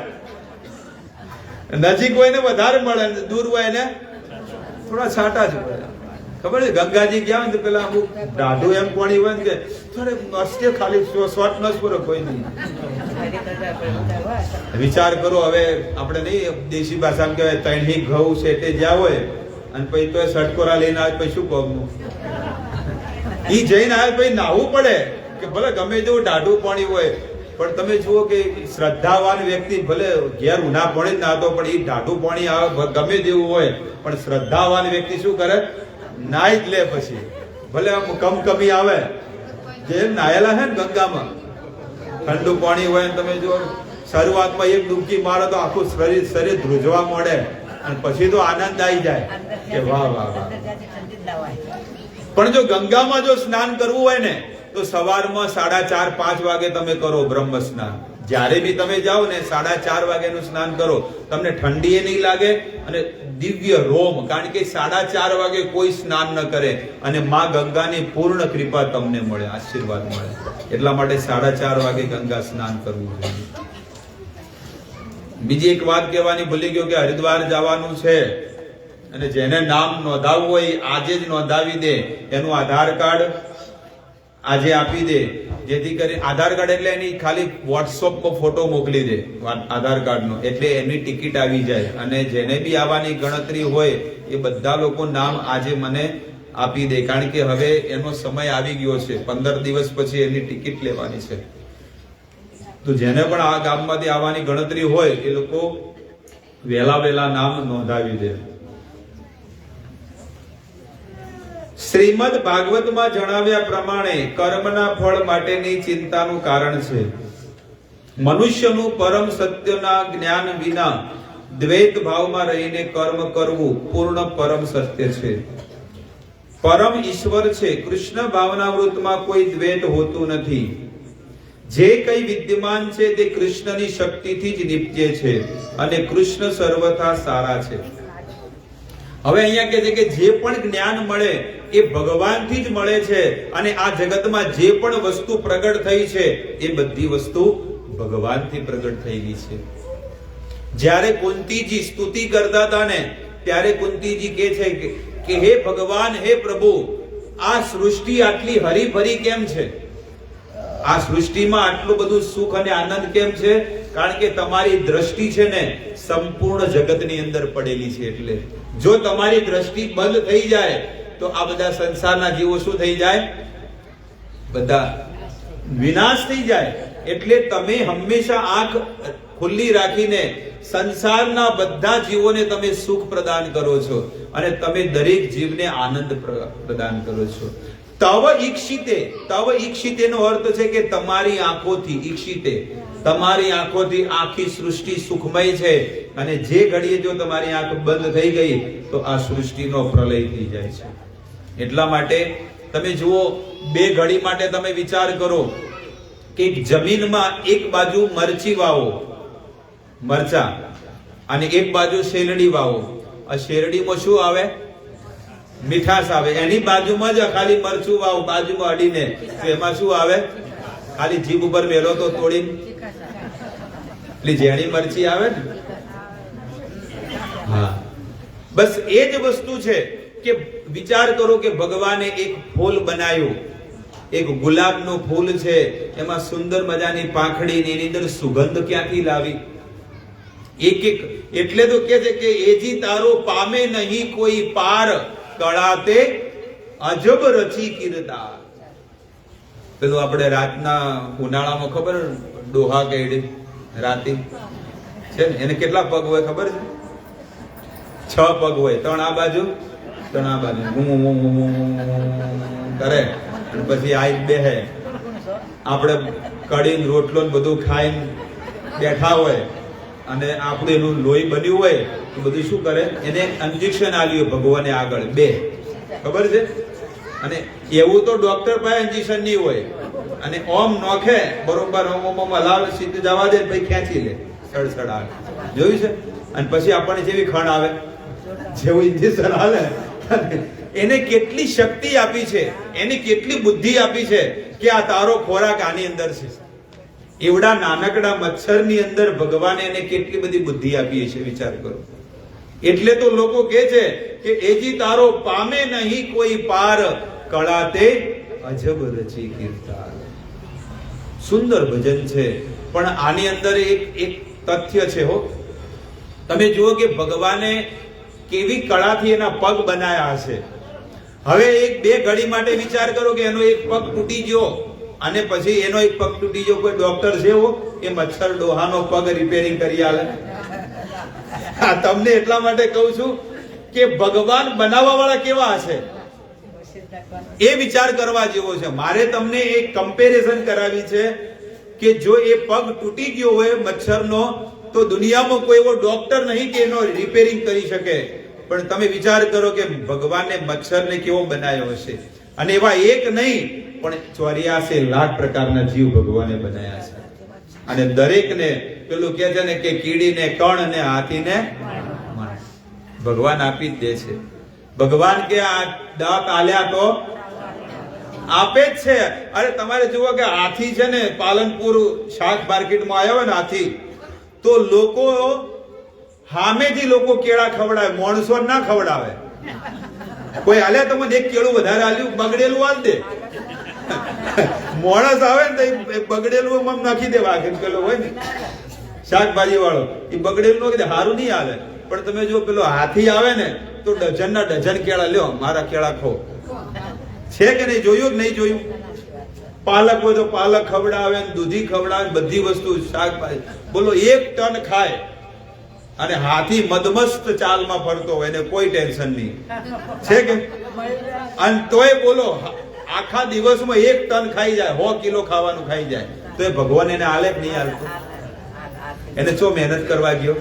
નજીક હોય ને વધારે મળે, દૂર હોય ને થોડા છાંટા જ મળે. ખબર છે ગંગાજી ગયા ને પેલા અમુક ઢાઢું એમ પાણી હોય ને કે થોડે મસ્તે ખાલી શોર્ટ ન પૂરો કોઈ નહીં. વિચાર કરો હવે આપણે નહીં દેશી ભાષામાં કહેવાય તૈણી ઘઉં શેટે જ્યાં હોય અને પછી તો સટકોરા લઈને આવે પછી શું કહું? ઈ જઈને આવે પછી નાહવું પડે. કે ભલે ગમે તેવું ટાઢું પાણી હોય, પણ તમે જુઓ કે શ્રદ્ધાવાન વ્યક્તિ ભલે ઘેર ઉના પાણી જ નાતો, પણ એ ટાઢું પાણી આવે ગમે તેવું હોય, પણ શ્રદ્ધાવાન વ્યક્તિ શું કરે? નાઈ જ લે. પછી ભલે આમ કમકમી આવે, જે નાયેલા છે ને ગંગામાં ઠંડુ પાણી હોય, તમે જો શરૂઆતમાં એક ડૂબકી મારો તો આખું શરીર ધ્રુજવા મળે, અને પછી તો આનંદ આવી જાય કે વાહ વાહ વાહ. પણ જો ગંગામાં જો સ્નાન કરવું હોય ને તો સવારમાં 4:30-5 વાગે તમે કરો બ્રહ્મ સ્નાન. જ્યારે બી તમે જાઓ ને 4:30 વાગ્યાનું સ્નાન કરો, તમને ઠંડી નહીં લાગે અને દિવ્ય રોમ. કારણ કે 4:30 વાગે કોઈ સ્નાન ન કરે અને માં ગંગાની પૂર્ણ કૃપા તમને મળે, આશીર્વાદ મળે. એટલા માટે 4:30 વાગે ગંગા સ્નાન કરવું જોઈએ. બીજી એક વાત કહેવાની ભૂલી ગયો કે હરિદ્વાર જવાનું છે, અને જેને નામ નોંધાવવું હોય આજે જ નોંધાવી દે. એનું આધાર કાર્ડ આજે આપી દે, જેથી કરી આધાર કાર્ડ એટલે એની ખાલી વોટ્સઅપમાં ફોટો મોકલી દે આધાર કાર્ડનો, એટલે એની ટિકિટ આવી જાય. અને જેને બી આવવાની ગણતરી હોય એ બધા લોકો નામ આજે મને આપી દે, કારણ કે હવે એનો સમય આવી ગયો છે. 15 દિવસ પછી એની ટિકિટ લેવાની છે. તો જેને પણ આ ગામમાંથી આવવાની ગણતરી હોય એ લોકો વહેલા નામ નોંધાવી દે. શ્રીમદ ભાગવતમાં જણાવ્યા પ્રમાણે કર્મના ફળ માટેની ચિંતાનું કારણ છે. મનુષ્યનું પરમ સત્યના જ્ઞાન વિના દ્વૈત ભાવમાં રહીને કર્મ કરવું પૂર્ણ પરમ સત્ય છે. પરમ ઈશ્વર છે. કૃષ્ણ ભાવનામૃતમાં કોઈ દ્વૈત હોતું નથી. જે કઈ વિદ્યમાન છે તે કૃષ્ણની શક્તિથી જ નિપજે છે, અને કૃષ્ણ સર્વથા સારા છે. હવે અહીંયા કહે છે કે જે પણ જ્ઞાન મળે એ ભગવાનથી જ મળે છે, અને આ જગતમાં જે પણ વસ્તુ પ્રગટ થઈ છે એ બધી વસ્તુ ભગવાનથી પ્રગટ થયેલી છે. જ્યારે કુંતીજી સ્તુતિ કરતા હતા ને, ત્યારે કુંતીજી કહે છે કે હે ભગવાન, હે પ્રભુ, આ સૃષ્ટિ આટલી હરીભરી કેમ છે? આ સૃષ્ટિમાં આટલું બધું સુખ અને આનંદ કેમ છે? કારણ કે તમારી દ્રષ્ટિ છે ને સંપૂર્ણ જગતની અંદર પડેલી છે. એટલે જો તમારી દ્રષ્ટિ બંધ થઈ જાય તો આ બધા સંસારના જીવો શું થઈ જાય? બધા વિનાશ થઈ જાય. એટલે તમે હંમેશા આંખ ખુલ્લી રાખીને સંસારના બધા જીવોને તમે સુખ પ્રદાન કરો છો, અને તમે દરેક જીવને આનંદ પ્રદાન કરો છો. તવ ઈક્ષિતે, તવ ઈક્ષિતે નો અર્થ છે કે તમારી આંખોથી, ઈક્ષિતે તમારી આંખોથી આખી સૃષ્ટિ સુખમય છે, અને જે ઘડીએ જો તમારી આંખ બંધ થઈ ગઈ તો આ સૃષ્ટિનો પ્રલય થઈ જાય છે. એટલા માટે તમે જુઓ, 2 ઘડી માટે તમે વિચાર કરો કે જમીનમાં એક બાજુ મરચી વાવો, મરચા, અને એક બાજુ શેરડી વાવો. આ શેરડીમાં શું આવે? મીઠાશ આવે. એની બાજુમાં જ ખાલી મરચું વાવ, બાજુમાં અડીને, તો એમાં શું આવે? ખાલી જીભ ઉપર મેલો તો તોડીને એટલે જેણી મરચી આવે ને. હા, બસ એ જ વસ્તુ છે કે વિચાર કરો કે ભગવાને એક ફૂલ બનાવ્યું, એક ગુલાબનું ફૂલ છે, એમાં સુંદર મજાની પાંખડી, એની અંદર સુગંધ ક્યાંથી લાવી? એક એટલે તો કે છે કે એજી તારો પામે નહીં કોઈ પાર, કળાતે અજબ રચી કીર્તાર. પેલું આપણે રાતના ઉનાળામાં ખબર ડોહા કેડી રાતી છે ને, એને કેટલા પગ હોય ખબર છે? 6 પગ હોય, 3 આ બાજુ 3 આ બાજુ કરે, પછી આઈ બેહે. આપણે કઢીને રોટલો ને બધું ખાઈને બેઠા હોય, અને આપણું એનું લોહી બન્યું હોય તો બધું શું કરે? એને ઇન્જેક્શન આલ્યું ભગવાને આગળ 2, ખબર છે? અને એવું તો ડોક્ટર પાસે ઇન્જેક્શન નહીં હોય, અને ઓમ નોખે બરોબર, ઓમ હલાવે, સીધું જવા દે, પછી ખેંચી લે, સડસડાટ. જોયું છે? અને પછી આપણને જેવી ખણ આવે, જેવું ઇન્જેક્શન હાલે. એને કેટલી શક્તિ આપી છે, એની કેટલી બુદ્ધિ આપી છે કે આ તારો ખોરાક આની અંદર છે. એવડા નાનકડા મચ્છરની અંદર ભગવાને એને કેટલી બધી બુદ્ધિ આપી છે, વિચાર કરો. એટલે તો લોકો કહે છે કે એજી તારો પામે નહીં કોઈ પાર, કળાતે અજબ રચી કીર્તાર. સુંદર ભજન છે, પણ આની અંદર એક તથ્ય છે હો. તમે જુઓ કે ભગવાને કેવી કળાથી એના પગ બનાયા હશે. હવે 1-2 ઘડી માટે વિચાર કરો કે એનો એક પગ તૂટી ગયો અને પછી એનો એક પગ તૂટી ગયો, કોઈ ડોક્ટર છે એવો એ મચ્છર ડોહાનો પગ રિપેરિંગ કરી આલે? તમને એટલા માટે કહું છું કે ભગવાન બનાવવા વાળા કેવા હશે એ વિચાર કરવા જેવો છે. મારે તમને એક કમ્પેરિઝન કરાવી છે કે જો એ પગ તૂટી ગયો હોય મચ્છરનો તો દુનિયામાં કોઈ એવો ડોક્ટર નહીં કે એનો રિપેરિંગ કરી શકે. પણ તમે વિચાર કરો કે ભગવાને મચ્છરને કેવો બનાવ્યો હશે. અને એવા એક નહીં પણ 84 લાખ પ્રકારના જીવ ભગવાને બનાવ્યા છે. અને દરેકને પેલું કહે છે ને કે કીડીને કણ અને હાથીને ભગવાન આપી જ દે છે. ભગવાન કે આ દાંત આલ્યા તો આપે જ છે. અરે તમારે જુઓ કે હાથી છે ને, પાલનપુર શાક માર્કેટમાં આવ્યો હોય ને હાથી, તો લોકો સામેથી લોકો કેળા ખવડાવે, માણસો ના ખવડાવે. કોઈ હાલ્યા તો મને એક કેળું વધારે આલ્યું, બગડેલું હાલ દે. માણસ આવે ને તો બગડેલું આમ નાખી દેવા, પેલો હોય ને શાકભાજી વાળો, એ બગડેલું કે સારું નહીં આવે. પણ તમે જો પેલો હાથી આવે ને તો ડઝન ના ડઝન કેળા લ્યો, મારા કેળા ખો. છે કે નહીં? જોયું કે નહીં જોયું? પાલક હોય તો પાલક ખવડાવે, દૂધી ખવડાવે, બધી વસ્તુ શાકભાજી. બોલો 1 ટન ખાય અને હાથી મદમસ્ત ચાલમાં ફરતો હોય ને કોઈ ટેન્શન નહીં. છે કે? અને તોય બોલો આખા દિવસમાં 1 ટન ખાઈ જાય, 100 કિલો ખાવાનું ખાઈ જાય, તો એ ભગવાન એને આલે કે નહીં આલતો? એને શું મહેનત કરવા ગયો?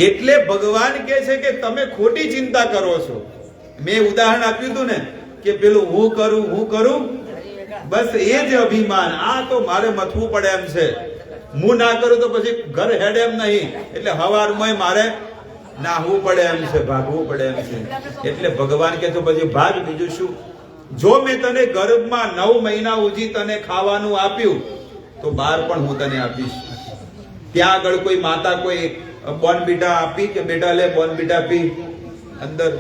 એટલે ભગવાન કહે છે કે તમે ખોટી ચિંતા કરો છો. મેં ઉદાહરણ આપ્યું હતું ને કે પેલું હું કરું બસ એ જ અભિમાન. આ તો મારે મથવું પડે એમ છે, હું ના કરું તો પછી ઘર હેડે એમ નહીં, એટલે હવારમાં મારે નાહવું પડે એમ છે, ભાગવું પડે એમ છે. એટલે ભગવાન કે તો પછી ભાગ, બીજું શું? જો મેં તને ગર્ભમાં 9 મહિના સુધી તને ખાવાનું આપ્યું તો બહાર પણ હું તને આપીશ. ત્યાં આગળ કોઈ માતા કોઈ બોર્નવિટા આપી કે બેટા લે બોર્નવિટા પી? અંદર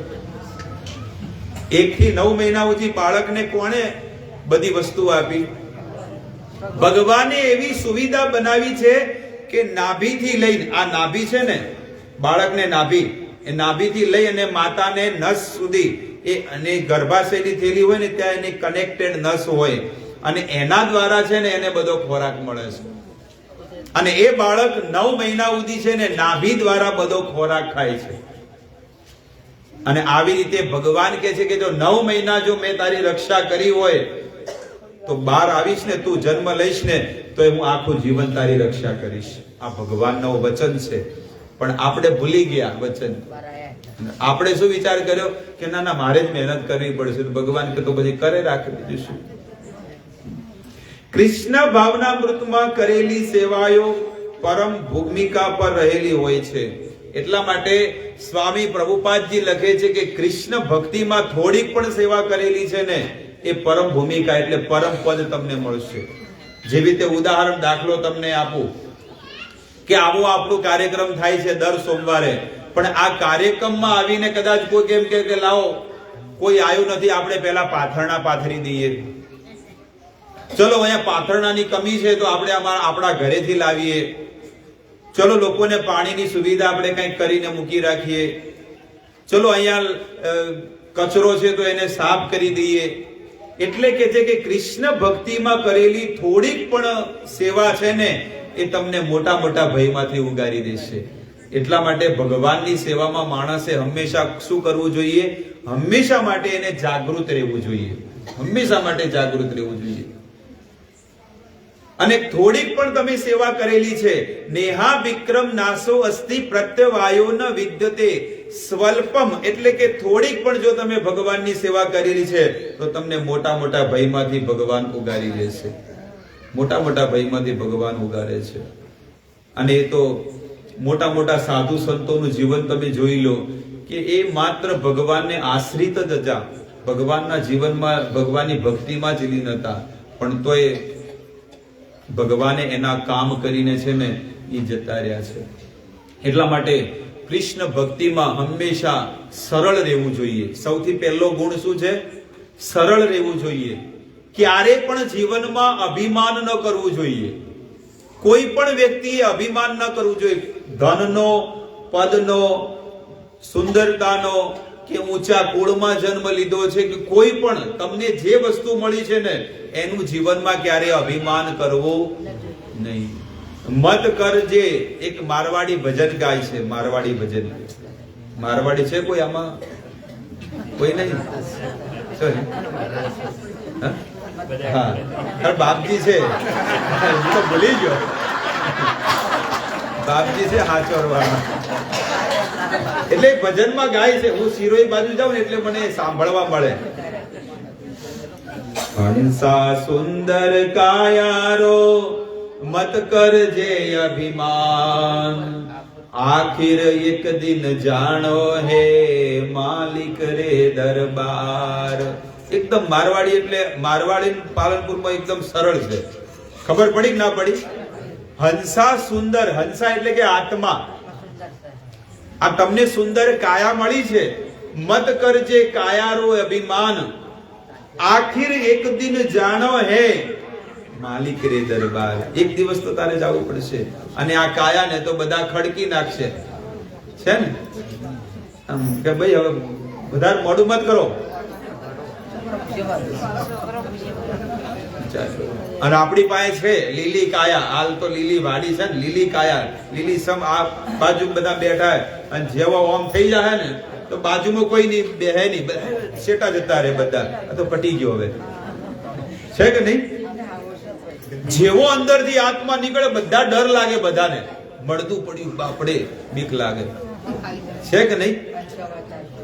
1 થી 9 મહિના સુધી બાળકને કોણે બધી વસ્તુ આપી? ભગવાને એવી સુવિધા બનાવી છે કે નાભીથી લઈને, આ નાભી છે ને, બાળકને નાભી, એ નાભીથી લઈ અને માતાને નસ સુધી, એ અને ગર્ભાશયની થેલી હોય ને ત્યાં એની કનેક્ટેડ નસ હોય, અને એના દ્વારા છે ને એને બધો ખોરાક મળે છે. અને એ બાળક 9 મહિના સુધી છે ને નાભી દ્વારા બધો ખોરાક ખાય છે. અને આવી રીતે ભગવાન કહે છે કે જો 9 મહિના જો મેં તારી રક્ષા કરી હોય તો બહાર આવીશ ને, તું જન્મ લઈશ ને, તો હું આખું જીવન તારી રક્ષા કરીશ. આ ભગવાનનો વચન છે. પણ આપણે ભૂલી ગયા વચન. આપણે શું વિચાર કર્યો કે ના ના મારે જ મહેનત કરવી પડશે. ભગવાન કે તો પછી કરે રાખી દીધું શું? કૃષ્ણ ભાવનામૃતમાં કરેલી સેવાઓ પરમ ભૂમિકા પર રહેલી હોય છે. એટલા માટે સ્વામી પ્રભુપાદજી લખે છે કે કૃષ્ણ ભક્તિમાં થોડીક પણ સેવા કરેલી છે ને એ પરમ ભૂમિકા, એટલે પરમ પદ તમને મળશે. જેવી રીતે ઉદાહરણ દાખલો તમને આપું કે આવો આપણો કાર્યક્રમ થાય છે દર સોમવારે, પણ આ કાર્યક્રમમાં આવીને કદાચ કોઈ કેમ કે લાવો કોઈ આવ્યું નથી, આપણે પહેલા પાથરણા પાથરી દઈએ. ચલો અહીંયા પાથરણાની કમી છે તો આપણે આપણા ઘરેથી લાવીએ. ચલો લોકોને પાણીની સુવિધા આપણે કંઈક કરીને મૂકી રાખીએ. ચલો અહીંયા કચરો છે તો એને સાફ કરી દઈએ. એટલે કે છે કે કૃષ્ણ ભક્તિમાં કરેલી થોડીક પણ સેવા છે ને એ તમને મોટા મોટા ભયમાંથી ઉગારી દેશે. એટલા માટે ભગવાનની સેવામાં માણસે હંમેશા શું કરવું જોઈએ? હંમેશા માટે એને જાગૃત રહેવું જોઈએ. હંમેશા માટે જાગૃત રહેવું જોઈએ. અને થોડીક પણ તમે સેવા કરેલી છે, નેહા વિક્રમ નાસો અસ્તિ પ્રત્યવાયો ન વિદ્યતે સ્વલ્પમ, એટલે કે થોડીક પણ જો તમે ભગવાનની સેવા કરેલી છે તો તમને મોટા મોટા ભયમાંથી ભગવાન ઉગારી લેશે. મોટા મોટા ભયમાંથી ભગવાન ઉગારે છે. અને એ તો મોટા મોટા સાધુ સંતોનું જીવન તમે જોઈ લો કે એ માત્ર ભગવાનને આશ્રિત જ હતા. ભગવાનના જીવનમાં ભગવાનની ભક્તિમાં જ લીન હતા, પણ તોય ભગવાને એના કામ કરીને છે ને એ જતા રહ્યા છે. એટલા માટે કૃષ્ણ ભક્તિમાં હંમેશા સરળ રહેવું જોઈએ. સૌથી પહેલો ગુણ શું છે? સરળ રહેવું જોઈએ. ક્યારે પણ જીવનમાં અભિમાન ન કરવું જોઈએ. કોઈ પણ વ્યક્તિએ અભિમાન ન કરવું જોઈએ. ધનનો, પદનો, સુંદરતાનો કે ઊંચા કુળમાં જન્મ લીધો છે કે કોઈ પણ તમને જે વસ્તુ મળી છે ને એનું જીવનમાં ક્યારે અભિમાન કરવું નહીં. મત કરજે એક મારવાડી ભજન ગાય છે. મારવાડી ભજન. મારવાડી છે કોઈ આમાં? કોઈ નહીં? હા, બાપજી છે. હું તો ભૂલી ગયો. બાપજી છે હાચોરવાળા. એટલે ભજનમાં ગાય છે. હું શિરોઈ બાજુ જાઉં ને એટલે મને સાંભળવા મળે. હંસા સુંદર કાયારો મત કરજે અભિમાન, આખિર એક દિન જાણો હે માલિક રે દરબાર. એકદમ મારવાડી એટલે મારવાડી પાલનપુરમાં એકદમ સરળ છે. ખબર પડી કે ના પડી? હંસા સુંદર. હંસા એટલે કે આત્મા. આ તમને સુંદર કાયા મળી છે. મત કરજે કાયારો અભિમાન, આખિર એક દિન જાણો હે માલિક રે દરબાર. એક દિવસ તો તારે જવું પડશે અને આ કાયાને તો બધા ખડકી નાખશે છે ને. કે ભાઈ હવે વધારે મોડું મત કરો. અને આપણી પાસે છે લીલી કાયા. હાલ તો લીલી વાડી છે ને, લીલી કાયા, લીલી સમ. આ બાજુ બધા બેઠા અને જેવો ઓમ થઈ જાય ને તો બાજુમાં કોઈ નહીં બેહે નહીં, શેટા જતા રહે બધા. તો પટી ગયો હવે, છે કે નહીં? જેવો અંદરથી આત્મા નીકળે બધા ડર લાગે, બધાને મળતું પડ્યું બાપડે બીક લાગે, છે કે નહીં?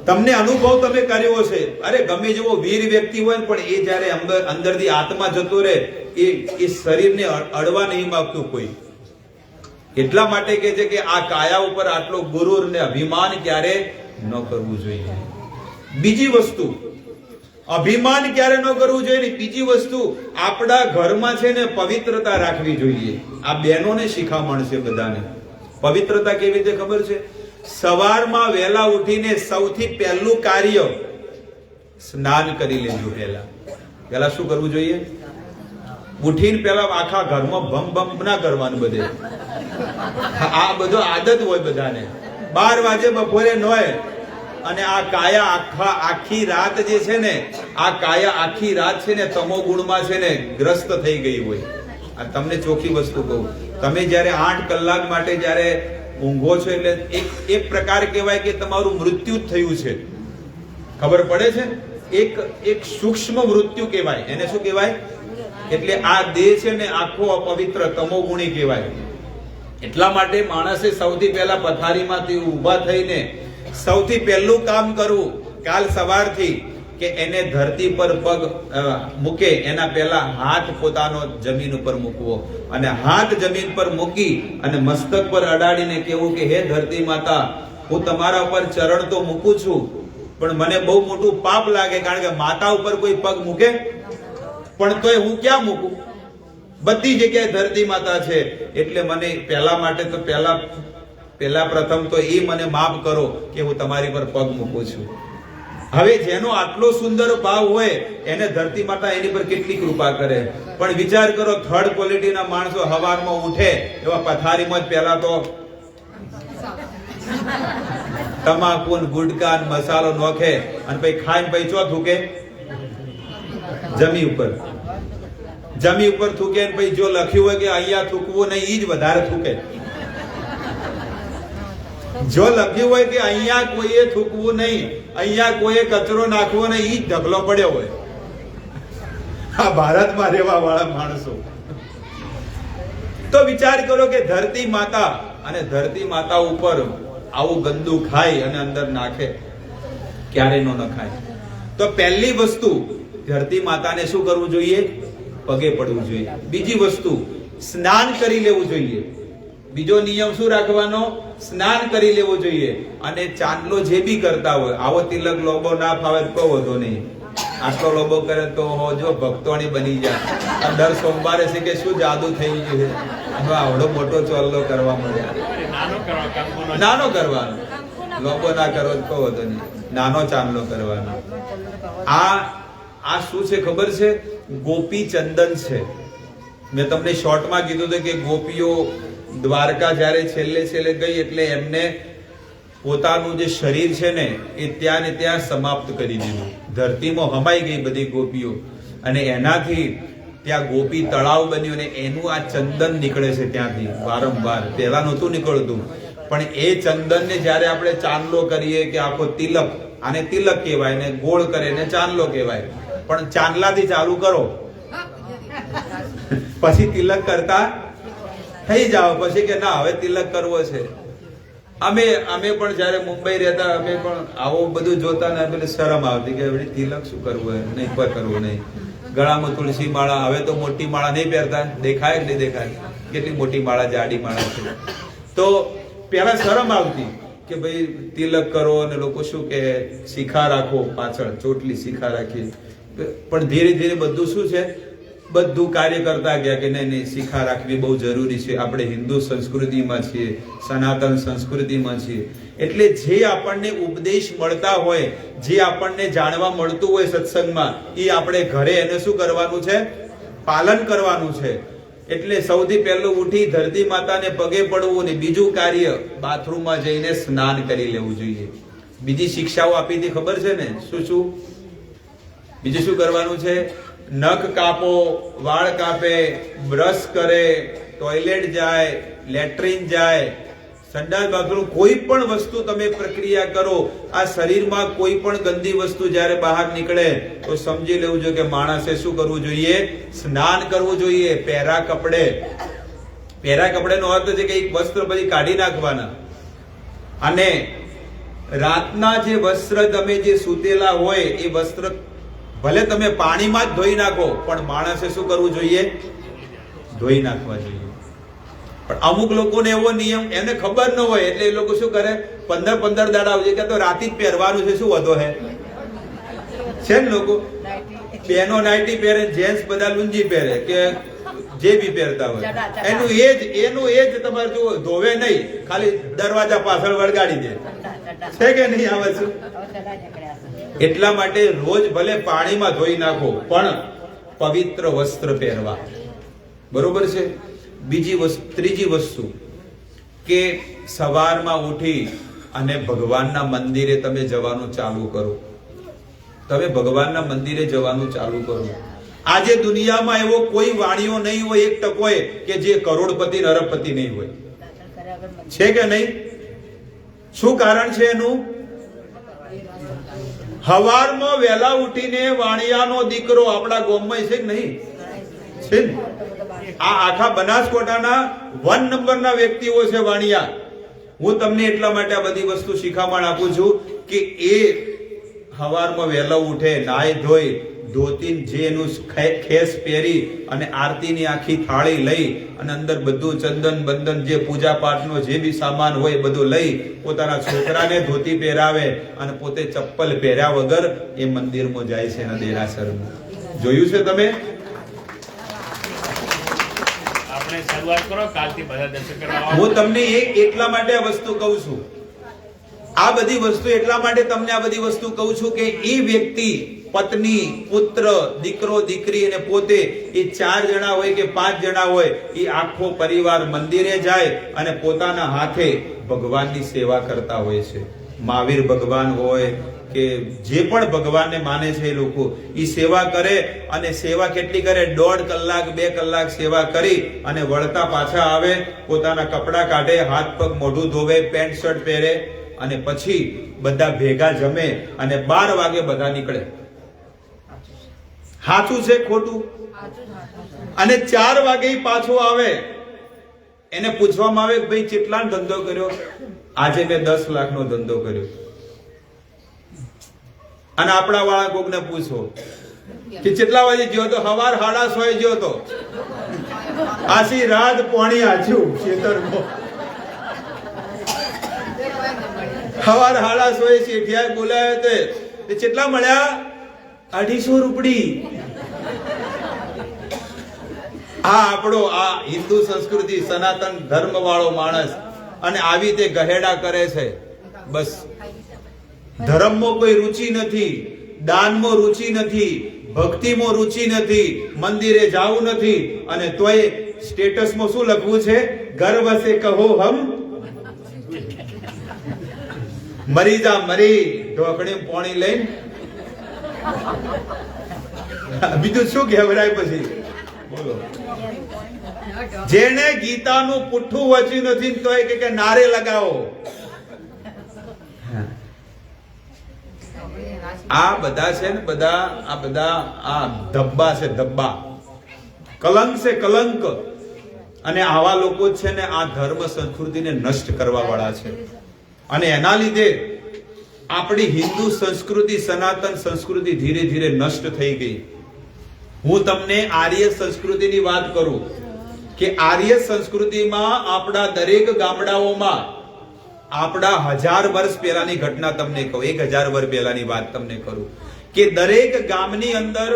તમને અનુભવ તમે કર્યો છે. અરે ગમે જેવો વીર વ્યક્તિ હોય પણ એ જયારે અંદરથી આત્મા જતો રહે એ શરીરને અડવા નહીં માંગતું કોઈ. એટલા માટે કે છે કે આ કાયા ઉપર આટલો ગુરુર ને અભિમાન ક્યારે ન કરવું જોઈએ. બીજી વસ્તુ, અભિમાન ક્યારે ન કરવું જોઈએ. બીજી વસ્તુ, આપણા ઘરમાં છે ને પવિત્રતા રાખવી જોઈએ. આ બહેનોને શિખામણ છે બધાને. પવિત્રતા કેવી રીતે ખબર છે? સવારમાં વહેલા ઉઠીને સૌથી પહેલું કાર્ય સ્નાન કરી લેજો. પહેલા શું કરવું જોઈએ? ઉઠીને પહેલા આખા ઘરમાં ભમ ભમ ના કરવાનું બધે. આ બધો આદત હોય બધાને. 12 વાગે બપોરે નોય અને આ કાયા આખી રાત જે છે ને, આ કાયા આખી રાત છે ને તમો ગુણમાં છે ને ગ્રસ્ત થઈ ગઈ હોય. આ તમને ચોખ્ખી વસ્તુ કહું, તમે જયારે 8 કલાક માટે જયારે ઊંઘો છો એટલે એક પ્રકાર કહેવાય કે તમારું મૃત્યુ જ થયું છે. ખબર પડે છે? એક સૂક્ષ્મ મૃત્યુ કહેવાય. એને શું કહેવાય? એટલે આ દેહ છે ને આખો અપવિત્ર તમોગુણી કહેવાય. એટલા માટે માણસે સૌથી પહેલા પથારીમાંથી ઊભા થઈને સૌથી પહેલું કામ કરવું કાલ સવારથી કે એને ધરતી પર પગ મૂકે એના પહેલા હાથ પોતાનો જમીન ઉપર મૂકવો અને હાથ જમીન પર મૂકી અને મસ્તક પર અડાડીને કહેવું કે હે ધરતી માતા, હું તમારા ઉપર ચરણ તો મૂકું છું પણ મને બહુ મોટું પાપ લાગે, કારણ કે માતા ઉપર કોઈ પગ મૂકે પણ તોય હું ક્યાં મૂકું? બધી જગ્યાએ ધરતી માતા છે એટલે મને પહેલા માટે તો પહેલા પ્રથમ તો એ મને માફ કરો કે હું તમારી પર પગ મૂકું છું. હવે જેનો આટલો સુંદર ભાવ હોય એને ધરતી માતા એની પર કેટલી કૃપા કરે. પણ વિચાર કરો, થર્ડ ક્વોલિટીના માણસો હવારમાં ઉઠે એવા પથારીમાં જ પહેલા તો તમાકુ ગુટકા મસાલો નોખે અને પછી ખાઈને પછી ચો થૂકે જમી ઉપર થૂકે. પછી જો લખ્યું હોય કે અહીંયા થૂકવું નહીં, ઈ જ વધારે થૂકે. જો લખ્યું હોય કે અહીંયા કોઈએ થૂકવું નહીં, અહીંયા કોઈએ કચરો નાખવો નહીં, ઈ જ ઢગલો પડ્યો હોય. આ ભારતમાં રહેવા વાળા માણસો. તો વિચાર કરો કે ધરતી માતા અને ધરતી માતા ઉપર આવું ગંદુ ખાય અને અંદર નાખે, ક્યારે ન નખાય. તો પહેલી વસ્તુ ધરતી માતાને શું કરવું જોઈએ? પગે પડવું જોઈએ. બીજી વસ્તુ, સ્નાન કરી લેવું જોઈએ. બીજો નિયમ શું રાખવાનો? સ્નાન કરી લેવું જોઈએ. અને ચાંદલો જે બી કરતા હોય, આવો તિલક લોબો ના ફાવે તો વધો નહીં, આટલો લોબો કરે તો જો ભક્તોની બની જાય. દર સોમવારે છે કે શું જાદુ થઈ ગયું છે, આવડો મોટો ચોલ્લો કરવા મળ્યા. નાનો કરવાનો, લોબો ના કરો તો વધો નહીં, નાનો ચાંદલો કરવાનો. આ શું છે ખબર છે? ગોપી ચંદન છે. મેં તમને શોર્ટમાં કીધું હતું કે ગોપીઓ દ્વારકા જયારે છેલ્લે ગઈ એટલે એમને પોતાનું જે શરીર છે ને એ ત્યાં ને ત્યાં સમાપ્ત કરી દીધું. ધરતીમાં હમાઈ ગઈ બધી ગોપીઓ, અને એનાથી ત્યાં ગોપી તળાવ બન્યું, અને એનું આ ચંદન નીકળે છે ત્યાંથી વારંવાર. પહેલા નહોતું નીકળતું, પણ એ ચંદનને જ્યારે આપણે ચાંદલો કરીએ કે આખો તિલક, આને તિલક કહેવાય, ને ગોળ કરે ને ચાંદલો કહેવાય. પણ ચાંદલાથી ચાલુ કરો, પછી તિલક કરતા થઈ જાઓ. પછી કે ના હવે તિલક કરવો છે. અમે પણ જયારે મુંબઈ રહેતા, અમે પણ આવું બધું જોતા ને પેલી શરમ આવતી કે હવે તિલક શું કરવું, નહીં કોઈ કરવું નહીં. ગળામાં તુલસી માળા, હવે તો મોટી માળા નહીં પહેરતા, દેખાય કે નહીં દેખાય, કેટલી મોટી માળા, જાડી માળા છે. તો પેલા શરમ આવતી કે ભાઈ તિલક કરો, અને લોકો શું કે શિખા રાખો, પાછળ ચોટલી શિખા રાખી. પણ ધીરે ધીરે બધું શું છે, બધું કાર્ય કરતા ગયા કે નહીં નહીં, શિખા રાખવી બહુ જરૂરી છે. આપણે હિન્દુ સંસ્કૃતિમાં છીએ, સનાતન સંસ્કૃતિમાં છીએ. એટલે જે આપણને ઉપદેશ મળતા હોય, જે આપણને જાણવા મળતું હોય સત્સંગમાં, એ આપણે ઘરે એને શું કરવાનું છે, પાલન કરવાનું છે. એટલે સૌથી પહેલું ઉઠી ધરતી માતાને પગે પડવું, ને બીજું કાર્ય બાથરૂમમાં જઈને સ્નાન કરી લેવું જોઈએ. બીજી શિક્ષાઓ આપી હતી ખબર છે ને, શું બીજું શું કરવાનું છે? નખ કાપો, વાળ કાપે, બ્રશ કરે, ટોયલેટ જાય, લેટ્રિન જાય, સંડાસ બાથરૂમ, કોઈ પણ વસ્તુ તમે પ્રક્રિયા કરો, આ શરીરમાં કોઈ પણ ગંદી વસ્તુ જ્યારે બહાર નીકળે તો સમજી લેવું જોઈએ કે માણસે શું કરવું જોઈએ? સ્નાન કરવું જોઈએ. પહેરા કપડેનો અર્થ છે કે એક વસ્ત્ર પછી કાઢી નાખવાના. અને રાતના જે વસ્ત્ર તમે જે સૂતેલા હોય એ વસ્ત્ર ભલે તમે પાણીમાં જ ધોઈ નાખો, પણ માણસે શું કરવું જોઈએ? ધોઈ નાખવા જોઈએ. પણ અમુક લોકોને એવો નિયમ, એને ખબર ન હોય એટલે એ લોકો શું કરે, 15 દાડા આવજે કે તો રાતી જ પહેરવાનું છે, શું વધો છે ને લોકો. બેનો નાઇટી પહેરે, જેન્ટ્સ બધા લુંજી પહેરે કે જે બી પહેરતા હોય, એનું એ જ તમારે જો ધોવે નહીં, ખાલી દરવાજા પાછળ વળગાડી દે છે કે નહીં આવે છે. એટલા માટે રોજ ભલે પાણીમાં ધોઈ નાખો, પણ પવિત્ર વસ્ત્ર પહેરવા. બરોબર છે. ત્રીજી વસ્તુ કે સવારમાં ઉઠી અને ભગવાનના મંદિરે તમે જવાનું ચાલુ કરો. તમે ભગવાનના મંદિરે જવાનું ચાલુ કરો. આજે દુનિયામાં એવો કોઈ વાણીઓ નહીં હોય એક ટકોય કે જે કરોડપતિ અરબપતિ નહીં હોય. છે કે નહીં? શું કારણ છે એનું? હવારમાં વહેલા ઉઠીને વાણિયાનો દીકરો આપણા ગામમાં છે કે નહીં? છે. આ આખા બનાસકોટાના 1 નંબરના વ્યક્તિઓ છે વાણિયા. હું તમને એટલા માટે આ બધી વસ્તુ શિખામણ આપું છું કે એ હવારમાં વહેલા ઉઠે, નાય ધોઈ, ધોતીન જે એનું ખેસ પહેરી અને આરતીની આખી થાળી લઈ અને અંદર બધું ચંદન બંદન જે પૂજા પાઠનો જે બી સામાન હોય બધું લઈ પોતાના છોકરાને ધોતી પહેરાવે અને પોતે ચપ્પલ પહેર્યા વગર એ મંદિરમાં જાય છે એના દેરાસરમાં. જોયું છે તમે? આપણે શરૂઆત કરો, કાલથી બધા દર્શન કરવા. હું તમને એટલા માટે આ વસ્તુ કહું છું, આ બધી વસ્તુ એટલા માટે તમને આ બધી વસ્તુ કહું છું કે એ વ્યક્તિ, પત્ની, પુત્ર, દીકરો, દીકરી અને પોતે, એ 4 જણા હોય કે 5 જણા હોય, એ આખો પરિવાર મંદિરે જાય અને પોતાના હાથે ભગવાનની સેવા કરતા હોય છે. મહાવીર ભગવાન હોય કે જે પણ ભગવાનને માને છે એ લોકો, એ સેવા કરે. અને સેવા કેટલી કરે? 1.5 કલાક 2 કલાક સેવા કરી અને વળતા પાછા આવે, પોતાના કપડા કાઢે, હાથ પગ મોઢું ધોવે, પેન્ટ શર્ટ પહેરે અને પછી બધા ભેગા જમે અને 12 વાગે બધા નીકળે. સાચું છે ખોટું? અને 4 વાગે પાછો આવે. એને પૂછવામાં આવે કે ભાઈ કેટલાનો ધંધો કર્યો? આજે મેં 10 લાખનો ધંધો કર્યો. અને આપણા વાળા કોકને પૂછો કે કેટલા વાગે ગયો તો? સવાર 6:30 ગયો તો, આસી રાત પોણી આછ્યું ખેતરમાં. સવાર 6:30 શેઠિયા બોલાયો તે કેટલા મળ્યા? 250 રૂપિયા. આ આપણો આ હિન્દુ સંસ્કૃતિ સનાતન ધર્મ વાળો માણસ અને આવી રીતે ગહેડા કરે છે. બસ ધર્મમાં કોઈ રુચિ નથી, દાનમાં રુચિ નથી, ભક્તિમાં રુચિ નથી, મંદિરે જવું નથી, અને તોય સ્ટેટસમાં શું લખવું છે? ગર્વ સે કહો હમ. મરી જા મરી ઢોકળી પોણી લઈને બીજું શું કહેવાય પછી બોલો. જેને ગીતાનું પુઠ્ઠું વાંચ્યું નથી તો એ કે નારે લગાવો. આ બધા છે ને આ ધબ્બા છે, ધબ્બા, કલંક છે, કલંક. અને આવા લોકો છે ને આ ધર્મ સંસ્કૃતિને નષ્ટ કરવા વાળા છે. અને એના લીધે આપણી હિન્દુ સંસ્કૃતિ, સનાતન સંસ્કૃતિ ધીરે ધીરે નષ્ટ થઈ ગઈ. હું તમને આર્ય સંસ્કૃતિની વાત કરું કે આર્ય સંસ્કૃતિમાં આપણા દરેક ગામડાઓમાં આપણા 1000 વર્ષ પહેલાની ઘટના તમને કહું, 1000 વર્ષ પહેલાની વાત તમને કરું કે દરેક ગામની અંદર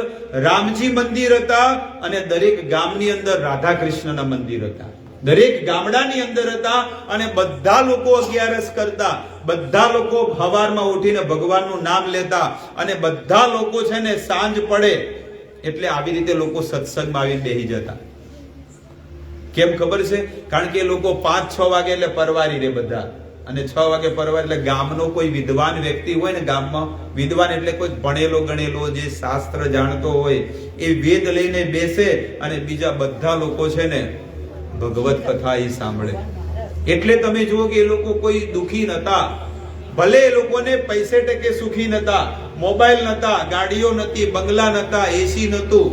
રામજી મંદિર હતા અને દરેક ગામની અંદર રાધા કૃષ્ણના મંદિર હતા. દરેક ગામડાની અંદર હતા અને બધા લોકો 11 કરતા, બધા લોકો સવારમાં ઉઠીને ભગવાનનું નામ લેતા અને બધા લોકો છે ને સાંજ પડે એટલે આવી રીતે લોકો સત્સંગમાં આવીને બેસી જતા. કેમ ખબર છે? કારણ કે લોકો 5-6 વાગે એટલે પરવારી રે બધા, અને 6 વાગે પરવાર એટલે ગામનો કોઈ વિદ્વાન વ્યક્તિ હોય ને, ગામમાં વિદ્વાન એટલે કોઈ ભણેલો ગણેલો જે શાસ્ત્ર જાણતો હોય એ વેદ લઈને બેસે અને બીજા બધા લોકો છે ને ભગવત કથા એ સાંભળે. એટલે તમે જુઓ કે એ લોકો કોઈ દુખી નતા, ભલે એ લોકોને પૈસે ટકે સુખી નતા, મોબાઈલ નતા, ગાડીઓ નથી, બંગલા નતા, એસી નતું,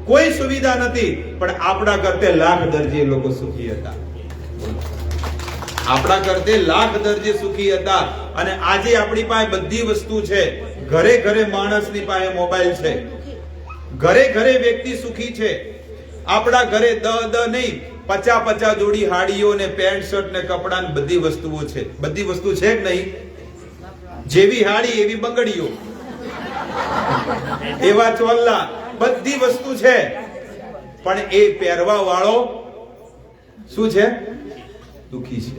કોઈ સુવિધા નથી, પણ આપણા કરતે લાખ દરજે એ લોકો સુખી હતા. આપણા કરતે લાખ દરજે સુખી હતા. અને આજે આપણી પાસે બધી વસ્તુ છે, ઘરે ઘરે માણસની પાસે મોબાઈલ છે, ઘરે ઘરે વ્યક્તિ સુખી છે. આપણા ઘરે નહીં 50 જોડી હાડીઓ ને પેન્ટ શર્ટ ને કપડા ને બધી વસ્તુઓ છે. બધી વસ્તુ છે કે નહીં? જેવી હાડી એવી બંગડીઓ, એવા ચોલ્લા, બધી વસ્તુ છે. પણ એ પહેરવા વાળો શું છે? દુખી છે.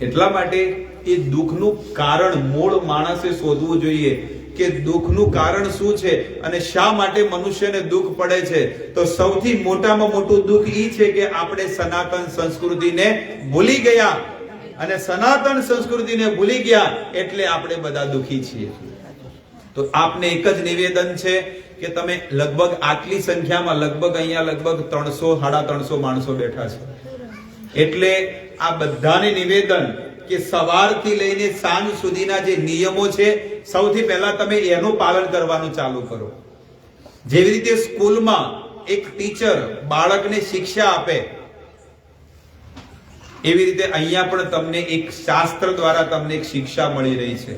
એટલા માટે એ દુઃખનું કારણ મૂળ માણસે શોધવું જોઈએ કે દુઃખનું કારણ શું છે અને શા માટે મનુષ્યને દુઃખ પડે છે. તો સૌથી મોટામાં મોટું દુઃખ એ છે કે આપણે સનાતન સંસ્કૃતિને ભૂલી ગયા, અને સનાતન સંસ્કૃતિને ભૂલી ગયા એટલે આપણે બધા દુઃખી છીએ. તો આપને એક જ નિવેદન છે કે તમે લગભગ આટલી સંખ્યામાં લગભગ અહીંયા લગભગ 300-350 માણસો બેઠા છે. એટલે આ બધાને નિવેદન કે સવારથી લઈને સાંજ સુધીના જે નિયમો છે સૌથી પહેલા તમે એનું પાલન કરવાનું ચાલુ કરો. જેવી રીતે સ્કૂલમાં એક ટીચર બાળકને શિક્ષા આપે, એવી રીતે અહીંયા પણ તમને એક શાસ્ત્ર દ્વારા તમને એક શિક્ષા મળી રહી છે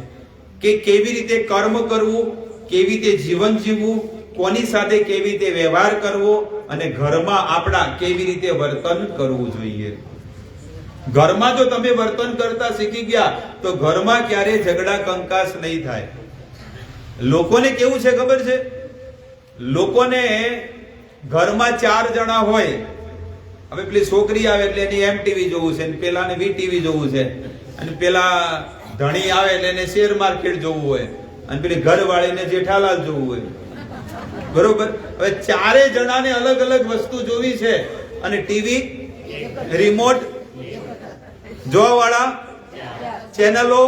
કે કેવી રીતે કર્મ કરવું, કેવી રીતે જીવન જીવવું, કોની સાથે કેવી રીતે વ્યવહાર કરવો, અને ઘરમાં આપણા કેવી રીતે વર્તન કરવું જોઈએ. ઘરમાં જો તમે વર્તન કરતા શીખી ગયા તો ઘરમાં ક્યારેય ઝઘડા કંકાસ નહીં થાય. લોકોને કેવું છે ખબર છે? લોકોને ઘરમાં 4 જણા હોય, હવે પેલી છોકરી આવે એટલે એની MTV જોવું છે, પેલાને VTV જોવું છે, અને પેલા ધણી આવે એટલે એને શેર માર્કેટ જોવું હોય, અને પેલી ઘરવાળીને જેઠાલાલ જોવું હોય. બરોબર? હવે 4 જણાને અલગ અલગ વસ્તુ જોવી છે, અને ટીવી રિમોટ જોવા વાળા ચેનલો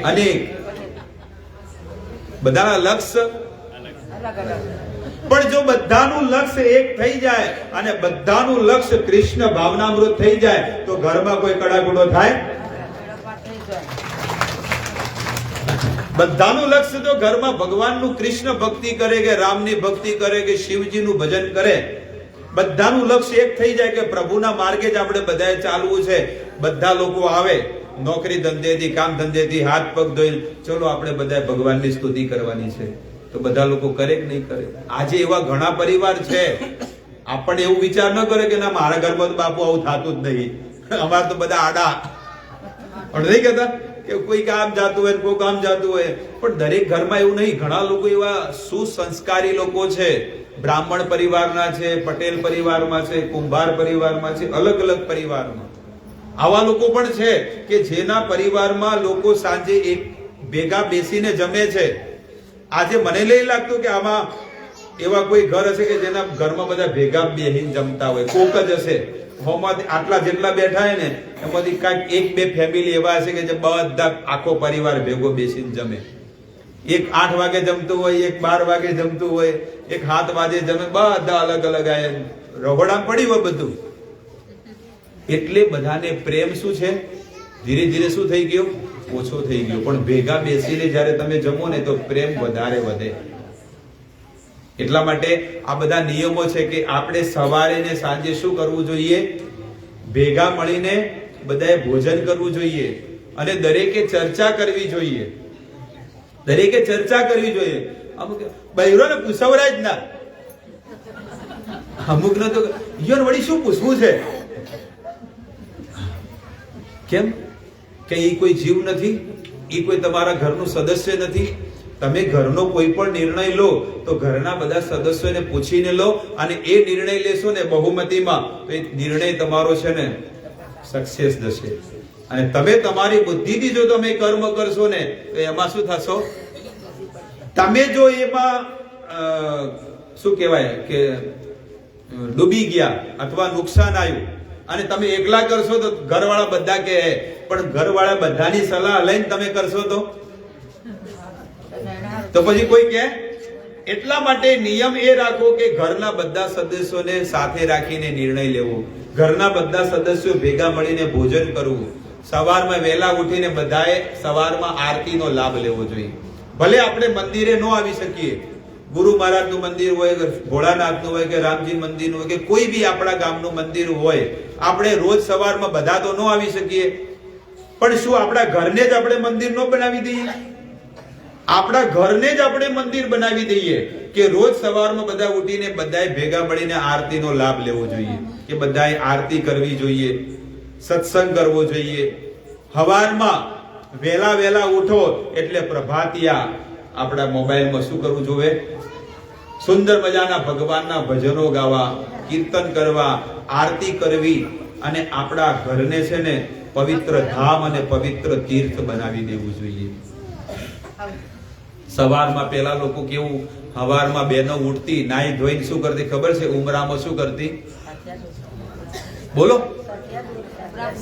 અનેક, બધાના લક્ષ્ય પણ જો બધાનું લક્ષ્ય એક થઈ જાય અને બધાનું લક્ષ્ય કૃષ્ણ ભાવનામૃત થઈ જાય તો ઘરમાં કોઈ કડાકુડો થાય? બધાનું લક્ષ્ય તો ઘરમાં ભગવાનનું કૃષ્ણ ભક્તિ કરે કે રામની ભક્તિ કરે કે શિવજીનું ભજન કરે, બધાનું લક્ષ્ય એક થઈ જાય કે પ્રભુના માર્ગે જ આપણે બધાએ ચાલવું છે. બધા લોકો આવે નોકરી ધંધેથી, કામ ધંધેથી હાથ પગ ધોઈને, ચલો આપણે બધા ભગવાનની સ્તુતિ કરવાની છે, તો બધા લોકો કરે કે નહીં કરે? આજે એવા ઘણા પરિવાર છે, આપણને એવું વિચાર ન કરે કે ના મારા ઘરમાં તો બાપુ આવું થતું જ નહીં, અમારે તો બધા આડા પણ નહીં કહેતા કે કોઈ કામ જાતું હોય, કોઈ કામ જાતું હોય. પણ દરેક ઘરમાં એવું નહીં. ઘણા લોકો એવા સુસંસ્કારી લોકો છે, બ્રાહ્મણ પરિવારના છે, પટેલ પરિવારમાં છે, કુંભાર પરિવારમાં છે, અલગ અલગ પરિવારમાં આવા લોકો પણ છે કે જેના પરિવારમાં લોકો સાંજે એક ભેગા બેસીને જમે છે. આજે મને નહીં લાગતું કે આમાં એવા કોઈ ઘર હશે કે જેના ઘરમાં બધા ભેગા બેહીને જમતા હોય, કોક જ હશે. હોમાંથી આટલા જેટલા બેઠા હોય ને એમાંથી કાંઈક એક બે ફેમિલી એવા હશે કે જે બધા આખો પરિવાર ભેગો બેસીને જમે. એક 8 વાગે જમતું હોય, એક 12 વાગે જમતું હોય, એક 7 વાગે જમે, બધા અલગ અલગ રહોડામાં પડી હોય બધું. એટલે બધાને પ્રેમ શું છે, ધીરે ધીરે શું થઈ ગયો, ઓછો થઈ ગયો. પણ ભેગા બેસીને જ્યારે તમે જમો ને તો પ્રેમ વધારે વધે. એટલા માટે આ બધા નિયમો છે કે આપણે સવારે ને સાંજે શું કરવું જોઈએ, ભેગા મળીને બધાએ ભોજન કરવું જોઈએ અને દરેકે ચર્ચા કરવી જોઈએ. દરેકે ચર્ચા કરવી જોઈએ. અમુક બૈરોને પૂછવરાય જ ના, અમુક ને તો ઈયોને વળી શું પૂછવું છે, કેમ કે એ કોઈ જીવ નથી, એ કોઈ તમારા ઘરનું સદસ્ય નથી. તમે ઘરનો કોઈ પણ નિર્ણય લો તો ઘરના બધા સદસ્યોને પૂછીને લો અને એ નિર્ણય લેશો ને બહુમતીમાં તો એ નિર્ણય તમારો છે ને સક્સેસ થશે. અને તમે તમારી બુદ્ધિથી જો તમે કર્મ કરશો ને તો એમાં શું થશો, તમે જો એમાં શું કહેવાય કે ડૂબી ગયા અથવા નુકસાન આવ્યું અને તમે એકલા કરશો તો ઘરવાળા બધા કહે, પણ ઘરવાળા બધાની સલાહ લઈને તમે કરશો તો પછી કોઈ કહે. એટલા માટે નિયમ એ રાખો કે ઘરના બધા સદસ્યોને સાથે રાખીને નિર્ણય લેવો, ઘરના બધા સદસ્યો ભેગા મળીને ભોજન કરવું, સવારમાં વહેલા ઉઠીને બધાએ સવારમાં આરતીનો લાભ લેવો જોઈએ. ભલે આપણે મંદિરે ન આવી શકીએ, ગુરુ મહારાજનું મંદિર હોય, ભોળાનાથનું હોય કે રામજી મંદિરનું હોય કે કોઈ બી આપણા ગામનું મંદિર હોય, આપણે રોજ સવારમાં બધા તો ન આવી શકીએ, પણ શું આપણા ઘરને જ આપણે મંદિર ન બનાવી દઈએ? આપણા ઘરને જ આપણે મંદિર બનાવી દઈએ કે રોજ સવારમાં બધા ઉઠીને બધાએ ભેગા મળીને આરતીનો લાભ લેવો જોઈએ, કે બધાએ આરતી કરવી જોઈએ, સત્સંગ કરવો જોઈએ. સવારમાં વહેલા ઉઠો એટલે પ્રભાતિયા આપણા મોબાઈલમાં શું કરવું જોઈએ, સુંદર મજાના ભગવાનના ભજનો ગાવા, કીર્તન કરવા, આરતી કરવી અને આપણા ઘરને છે ને પવિત્ર ધામ અને પવિત્ર તીર્થ બનાવી દેવું જોઈએ. સવારમાં પેલા લોકો કેવું, સવારમાં બહેનો ઉઠતી, નાઈ ધોઈને શું કરતી ખબર છે, ઉમરામાં શું કરતી, બોલો,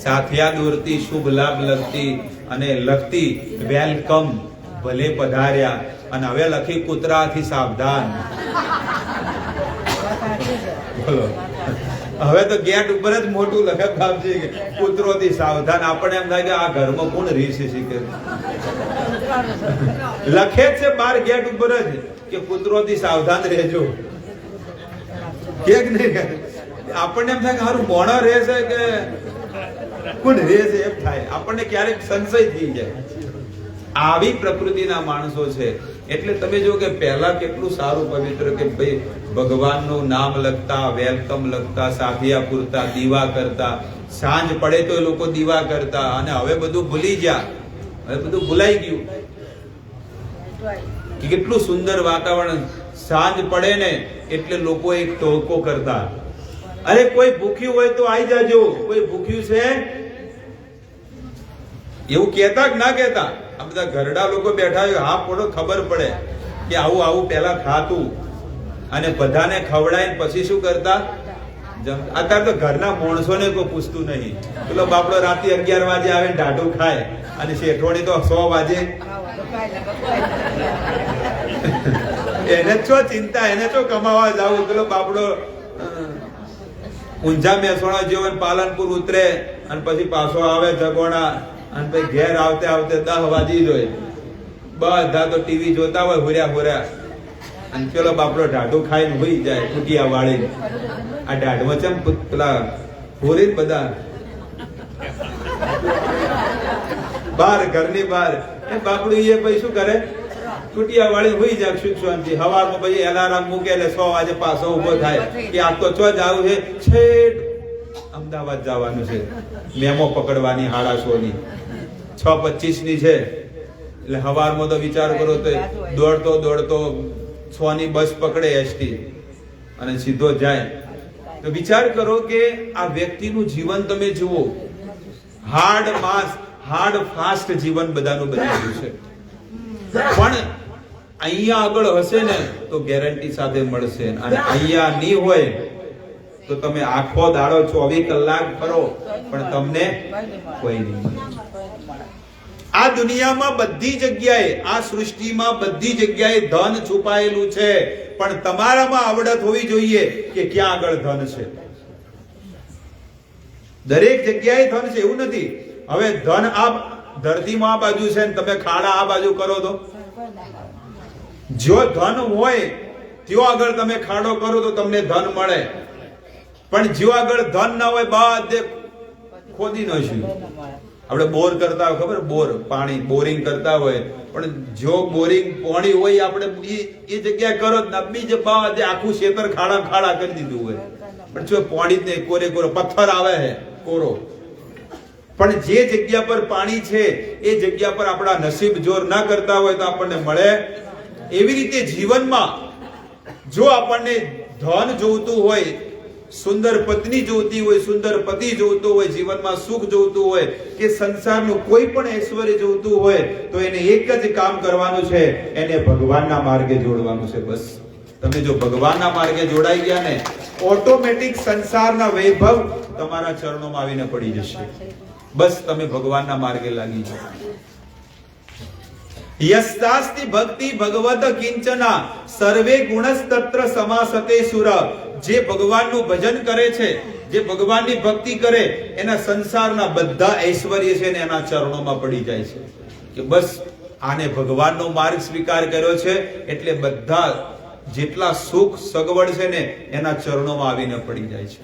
સાથિયા દોરતી, શુભ લાભ લખતી અને લખતી વેલકમ, ભલે પધાર્યા. અને હવે લખી કૂતરાથી સાવધાન. બોલો, હવે તો ગેટ ઉપર જ મોટું લખે બાપજી કૂતરોથી સાવધાન. આપણે એમ થાય કે આ ઘરમાં કોણ રીસે શીખે, લખે જ છે બાર ગેટ ઉપર જ કે કૂતરોથી સાવધાન રહેજો, કે નહીં? આપણને એમ થાય કે હારું મોણા રહેશે કે કોણ રહેશે, એમ થાય આપણને, ક્યારેક સંશય થઈ જાય. આવી પ્રકૃતિના માણસો છે. એટલે તમે જો કે પહેલા કેટલું સારું પવિત્ર કે ભાઈ ભગવાનનું નામ લખતા, વેલકમ લખતા, સાધિયા પૂરતા, દીવા કરતા, સાંજ પડે તો એ લોકો દીવા કરતા. અને હવે બધું ભૂલી ગયા, હવે બધું ભૂલાઈ ગયું. કે કેટલું સુંદર વાતાવરણ, સાંજ પડે ને એટલે લોકો એક ટોળકો કરતા, અરે કોઈ ભૂખ્યું હોય તો આવી જાજો, કોઈ ભૂખ્યું છે એવું કહેતા કે ના કહેતા? આ બધા ઘરડા લોકો બેઠા હોય, હા પડો ખબર પડે કે આવું આવું પેલા ખાતું અને બધાને ખવડાય પછી શું કરતા. અત્યારે તો ઘરના માણસોને કોઈ પૂછતું નહીં. પેલો બાપડો રાતે 11 વાગે આવે ઢાઢું ખાય અને શેઠવાણી તો 100 વાગે. એને શું ચિંતા, એને શું કમાવા જવું? પેલો બાપડો ઊંઝા મહેસાણા જેવો પાલનપુર ઉતરે અને પછી પાછો આવે જગોણા અને પછી ઘેર આવતે 10 વાગી જાય. બધા તો ટીવી જોતા હોય હુર્યા અને પેલો બાપડો ઢાઢું ખાઈને હોઈ જાય કુટિયા વાળીને. આ ઢાઢમાં ચમ પેલા હોરી બધા બહાર, ઘરની બહાર એ બાપડું એ પછી શું કરે, કુટિયા વાળી હોઈ જાય સુખ શાંતિ. સવારમાં પછી એલાર્મ મૂકે એટલે 100 વાગે પાછો ઉભો થાય કે આ તો ચો જવું છે, છેક અમદાવાદ જવાનું છે, મેમો પકડવાની 6:30 ની, 6:25 ની છે. એટલે સવારમાં તો વિચાર કરો તો દોડતો 6 ની બસ પકડે એસટી અને સીધો જાય. તો વિચાર કરો કે આ વ્યક્તિનું જીવન તમે જુઓ, હાર્ડ ફાસ્ટ જીવન બધાનું બદલાયું છે. પણ અહીંયા આગળ હશે ને તો ગેરંટી સાથે મળશે, અને અહીંયા નહીં હોય તો તમે આખો દાડો 24 કલાક ફરો પણ તમને કોઈ નહીં મળે. આ દુનિયામાં બધી જગ્યાએ, આ સૃષ્ટિમાં બધી જગ્યાએ ધન છુપાયેલું છે, પણ તમારામાં આવડત હોવી જોઈએ કે ક્યાં આગળ ધન છે. દરેક જગ્યાએ ધન છે એવું નથી. હવે ધન આ ધરતીમાં આ બાજુ છે ને તમે ખાડા આ બાજુ કરો તો, જો ધન હોય ત્યો આગળ તમે ખાડો કરો તો તમને ધન મળે, પણ જો આગળ ધન ના હોય બધે ખોદી નાખ્યું. આપણે બોર કરતા હોય, ખબર, બોર પાણી બોરિંગ કરતા હોય, પણ જો બોરિંગ પાણી હોય આપણે એ જગ્યા કરો ને બીજે બધે આખું ખેતર ખાડા ખાડા કરી દીધું હોય, પણ જો પાણી જ નહીં, કોરે કોરો પથ્થર આવે છે કોરો. પણ જે જગ્યા પર પાણી છે એ જગ્યા પર આપણા નસીબ જોર ના કરતા હોય તો આપણને મળે. એવી રીતે જીવનમાં જો આપણને ધન જોઈતું હોય, સુંદર પત્ની જોઈતી હોય, સુંદર પતિ જોઈતો હોય, જીવનમાં સુખ જોઈતું હોય કે સંસારનું કોઈ પણ ઐશ્વર્ય જોઈતું હોય તો એને એક જ કામ કરવાનું છે, એને ભગવાનના માર્ગે જોડવાનું છે. બસ તમે જો ભગવાનના માર્ગે જોડાઈ ગયા ને, ઓટોમેટિક સંસારના વૈભવ તમારા ચરણોમાં આવીને પડી જશે. બસ તમે ભગવાનના માર્ગે લાગી જાઓ. યસ્તાસ્તિ ભક્તિ ભગવત કિંચના સર્વે ગુણસ્તત્ર સમાસતે સુર. જે ભગવાનનું ભજન કરે છે, જે ભગવાનની ભક્તિ કરે, એના સંસારના બધા ઐશ્વર્ય છે ને એના ચરણોમાં પડી જાય છે. કે બસ આને ભગવાનનો માર્ગ સ્વીકાર કર્યો છે એટલે બધા જેટલા સુખ સગવડ છે ને એના ચરણોમાં આવીને પડી જાય છે.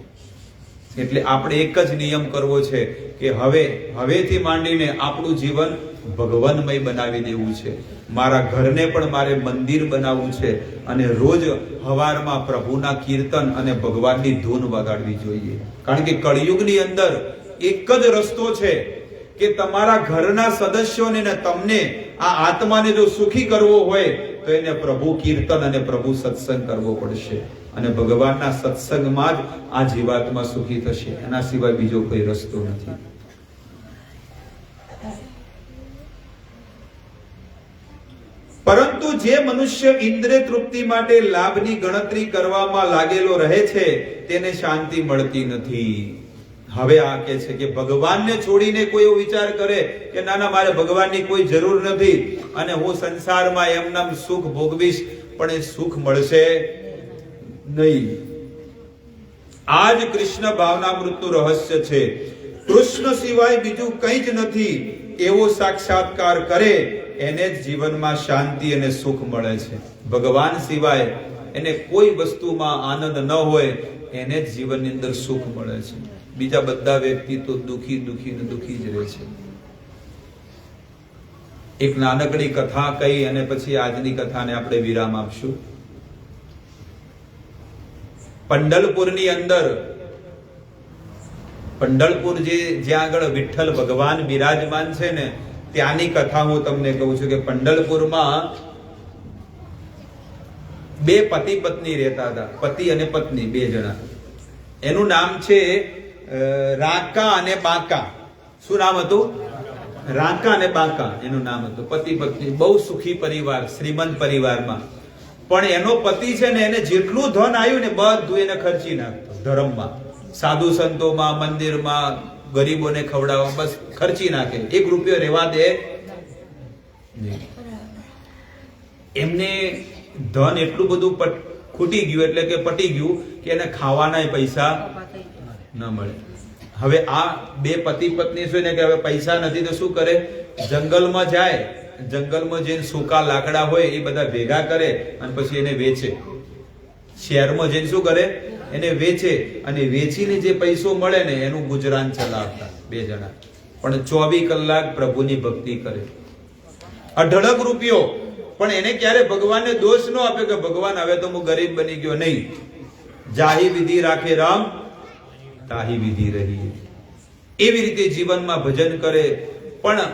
એટલે આપણે એક જ નિયમ કરવો છે કે હવેથી માંડીને આપણું જીવન ભગવાનમય બનાવી દેવું છે. મારા ઘરને પણ મારે મંદિર બનાવવું છે, અને રોજ હવારમાં પ્રભુના કીર્તન અને ભગવાનની ધૂન વગાડવી જોઈએ. કારણ કે કળિયુગની અંદર એક જ રસ્તો છે કે તમારા ઘરના સદસ્યોને ને તમને આ આત્માને જો સુખી કરવો હોય તો એને પ્રભુ કીર્તન અને પ્રભુ સત્સંગ કરવો પડશે, અને ભગવાનના સત્સંગમાં જ આ જીવાત્મા સુખી થશે. એના સિવાય બીજો કોઈ રસ્તો નથી. પરંતુ જે મનુષ્ય ઇન્દ્રિય તૃપ્તિ માટે લાભની ગણતરી કરવામાં લાગેલો રહે છે તેને શાંતિ મળતી નથી. હવે આ કહે છે કે ભગવાનને છોડીને કોઈ એવો વિચાર કરે કે ના ના મારે ભગવાનની કોઈ જરૂર નથી અને હું સંસારમાં એમનામ સુખ ભોગવીશ, પણ એ સુખ મળશે નહીં. આ જ કૃષ્ણ ભાવનામૃતનું રહસ્ય છે. કૃષ્ણ સિવાય બીજું કંઈ જ નથી એવો સાક્ષાત્કાર કરે એને જ જીવનમાં શાંતિ અને સુખ મળે છે. ભગવાન સિવાય એને કોઈ વસ્તુમાં આનંદ ન હોય એને જ જીવનની અંદર સુખ મળે છે. બીજા બધા વ્યક્તિ તો દુખી દુખી ને દુખી જ રહે છે. એક નાનકડી કથા કહી અને પછી આજની કથાને આપણે વિરામ આપશું. પંઢરપુરની અંદર, પંઢરપુર જ્યાં આગળ વિઠ્ઠલ ભગવાન બિરાજમાન છે ને ત્યાંની કથા હું તમને કહું છું કે પંઢરપુરમાં બે પતિ પત્ની રહેતા હતા. પતિ અને પત્ની બે જણા. એનું નામ છે રાકા અને બાકા. શું નામ હતું? રાકા અને બાકા એનું નામ હતું. પતિ પત્ની, બહુ સુખી પરિવાર, શ્રીમંત પરિવારમાં. પણ એનો પતિ છે ને એને જેટલું ધન આવ્યું ને બધું એને ખર્ચી નાખતો ધર્મમાં, સાધુ સંતોમાં, મંદિરમાં, ગરીબોને ખવડાવવા, બસ ખર્ચી નાખે. 1 રૂપિયો રહેવા દે નહીં. એમને ધન એટલું બધું ખૂટી ગયું એટલે કે પટી ગયું કે એને ખાવાના પૈસા ન મળે. હવે આ બે પતિ પત્ની છે ને કે હવે પૈસા નથી તો શું કરે? જંગલમાં જાય, જંગલમાં જઈને સૂકા લાકડા હોય એ બધા ભેગા કરે અને પછી એને વેચે. શહેરમાં જઈને શું કરે? એને વેચે, અને વેચીને જે પૈસો મળે ને એનું ગુજરાન ચલાવતા બે જણા. પણ 24 કલાક પ્રભુની ભક્તિ કરે. અઢળક રૂપિયો, પણ એને ક્યારે ભગવાનને દોષ ન આપ્યો કે ભગવાન હવે તો હું ગરીબ બની ગયો. નહીં, જાહી વિધિ રાખે રામ તાહી વિધિ રહી. એવી રીતે જીવનમાં ભજન કરે. પણ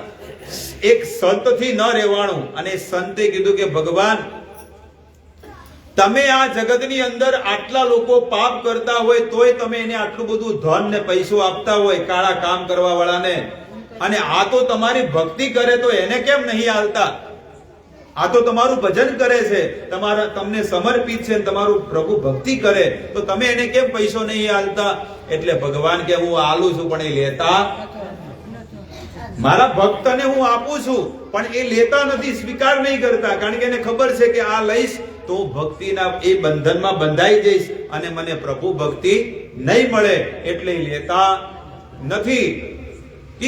એક સંતથી ન રહેવાનું, અને સંતે કીધું કે ભગવાન તમે આ જગતની અંદર આટલા લોકો પાપ કરતા હોય તોય તમે એને આટલું બધું ધન ને પૈસો આપતા હોય કાળા કામ કરવા વાળાને, અને આ તો તમારી ભક્તિ કરે તો એને કેમ નહીં આલતા? આ તો તમારું ભજન કરે છે, તમને સમર્પિત છે, તમારું પ્રભુ ભક્તિ કરે, તો તમે એને કેમ પૈસો નહીં આલતા? એટલે ભગવાન કે હું આલું છું પણ એ લેતા, મારા ભક્તને હું આપું છું પણ એ લેતા નથી, સ્વીકાર નહીં કરતા. કારણ કે એને ખબર છે કે આ લઈશ તો ભક્તિના એ બંધનમાં બંધાઈ જઈશ અને મને પ્રભુ ભક્તિ નહીં મળે, એટલે લેતા નથી.